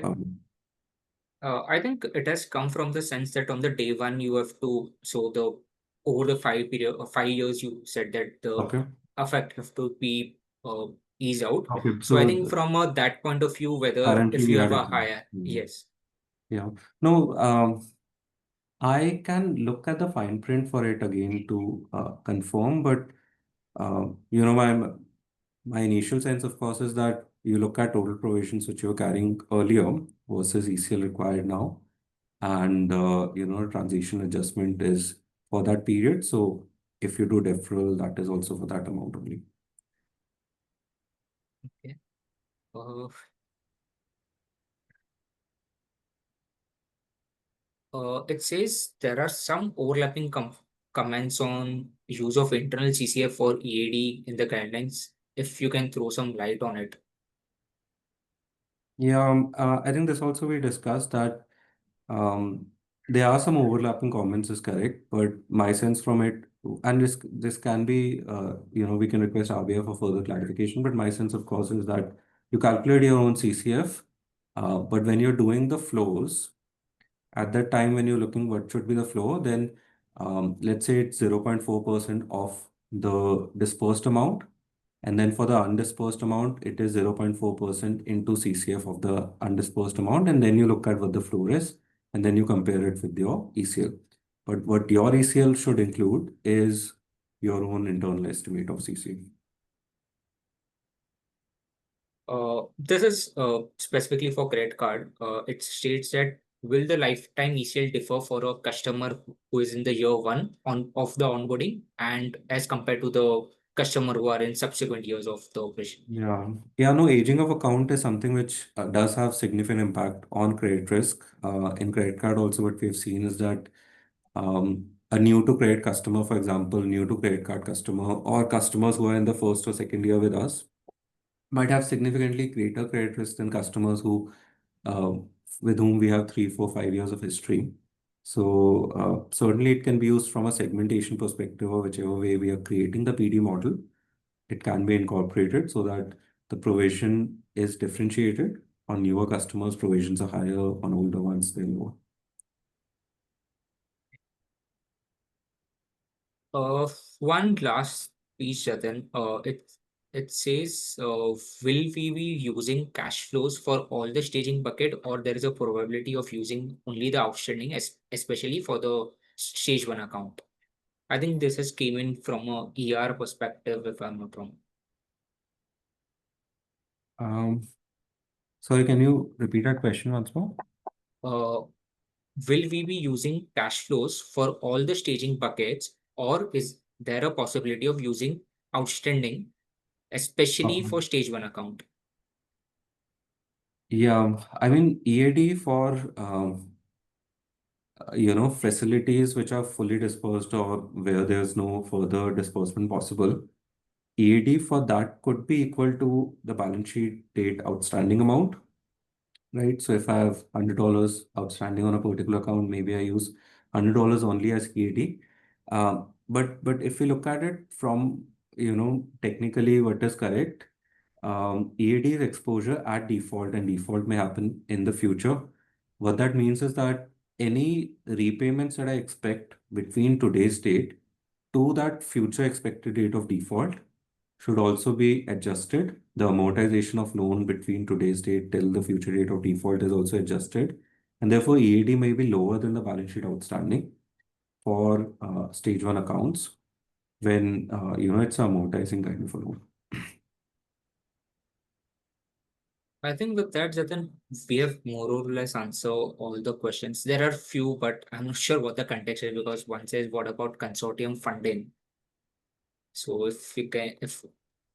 think it has come from the sense that on the day one you have to over the 5 years you said that the okay. effect have to be eased out. Okay. So I So think from that point of view, whether currently if we you had have a it. higher, yes. Yeah. No, I can look at the fine print for it again to confirm, but my initial sense, of course, is that you look at total provisions which you were carrying earlier versus ECL required now, and transition adjustment is for that period. So if you do deferral, that is also for that amount only. Okay. It says there are some overlapping comments on use of internal CCF for EAD in the guidelines. If you can throw some light on it. Yeah, I think this also we discussed that there are some overlapping comments is correct, but my sense from it, and this can be, we can request RBI for further clarification, but my sense, of course, is that you calculate your own CCF, but when you're doing the flows, at that time when you're looking what should be the flow, then let's say it's 0.4% of the dispersed amount. And then for the undispersed amount, it is 0.4% into CCF of the undispersed amount. And then you look at what the flow is, and then you compare it with your ECL. But what your ECL should include is your own internal estimate of CCF. This is specifically for credit card. It states that will the lifetime ECL differ for a customer who is in the year one of the onboarding and as compared to the customer who are in subsequent years of the operation? Yeah, no, aging of account is something which does have significant impact on credit risk. In credit card also what we've seen is that a new to credit customer, for example, new to credit card customer or customers who are in the first or second year with us might have significantly greater credit risk than customers who uh, with whom we have 3, 4, 5 years of history. So certainly it can be used from a segmentation perspective or whichever way we are creating the PD model. It can be incorporated so that the provision is differentiated. On newer customers, provisions are higher. On older ones, they're lower. One last piece, Jatin. It says, will we be using cash flows for all the staging bucket, or there is a probability of using only the outstanding, especially for the stage one account? I think this has came in from a ER perspective, if I'm not wrong. Sorry, can you repeat that question once more? Uh, will we be using cash flows for all the staging buckets, or is there a possibility of using outstanding, especially for stage one account? Yeah, I mean, EAD for facilities which are fully dispersed or where there's no further disbursement possible, EAD for that could be equal to the balance sheet date outstanding amount, right? So if I have $100 outstanding on a particular account, maybe I use $100 only as EAD. But if we look at it from, technically what is correct, EAD is exposure at default, and default may happen in the future. What that means is that any repayments that I expect between today's date to that future expected date of default should also be adjusted. The amortization of loan between today's date till the future date of default is also adjusted. And therefore, EAD may be lower than the balance sheet outstanding for stage one accounts when, it's amortizing kind of a loan. I think with that, Jatin, we have more or less answered all the questions. There are few, but I'm not sure what the context is, because one says, what about consortium funding? So if we can, if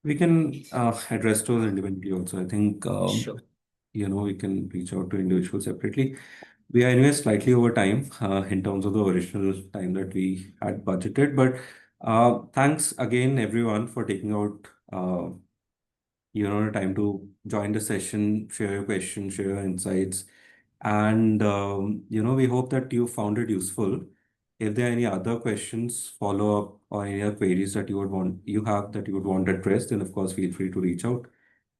We can address those individually also. I think, sure. we can reach out to individuals separately. We are anyway slightly over time in terms of the original time that we had budgeted. But thanks again, everyone, for taking out time to join the session, share your questions, share your insights. And, we hope that you found it useful. If there are any other questions, follow up, or any other queries that you would want addressed, then of course feel free to reach out,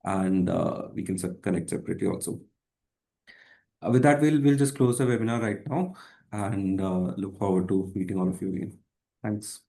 and we can connect separately also. With that, we'll just close the webinar right now, and look forward to meeting all of you again. Thanks.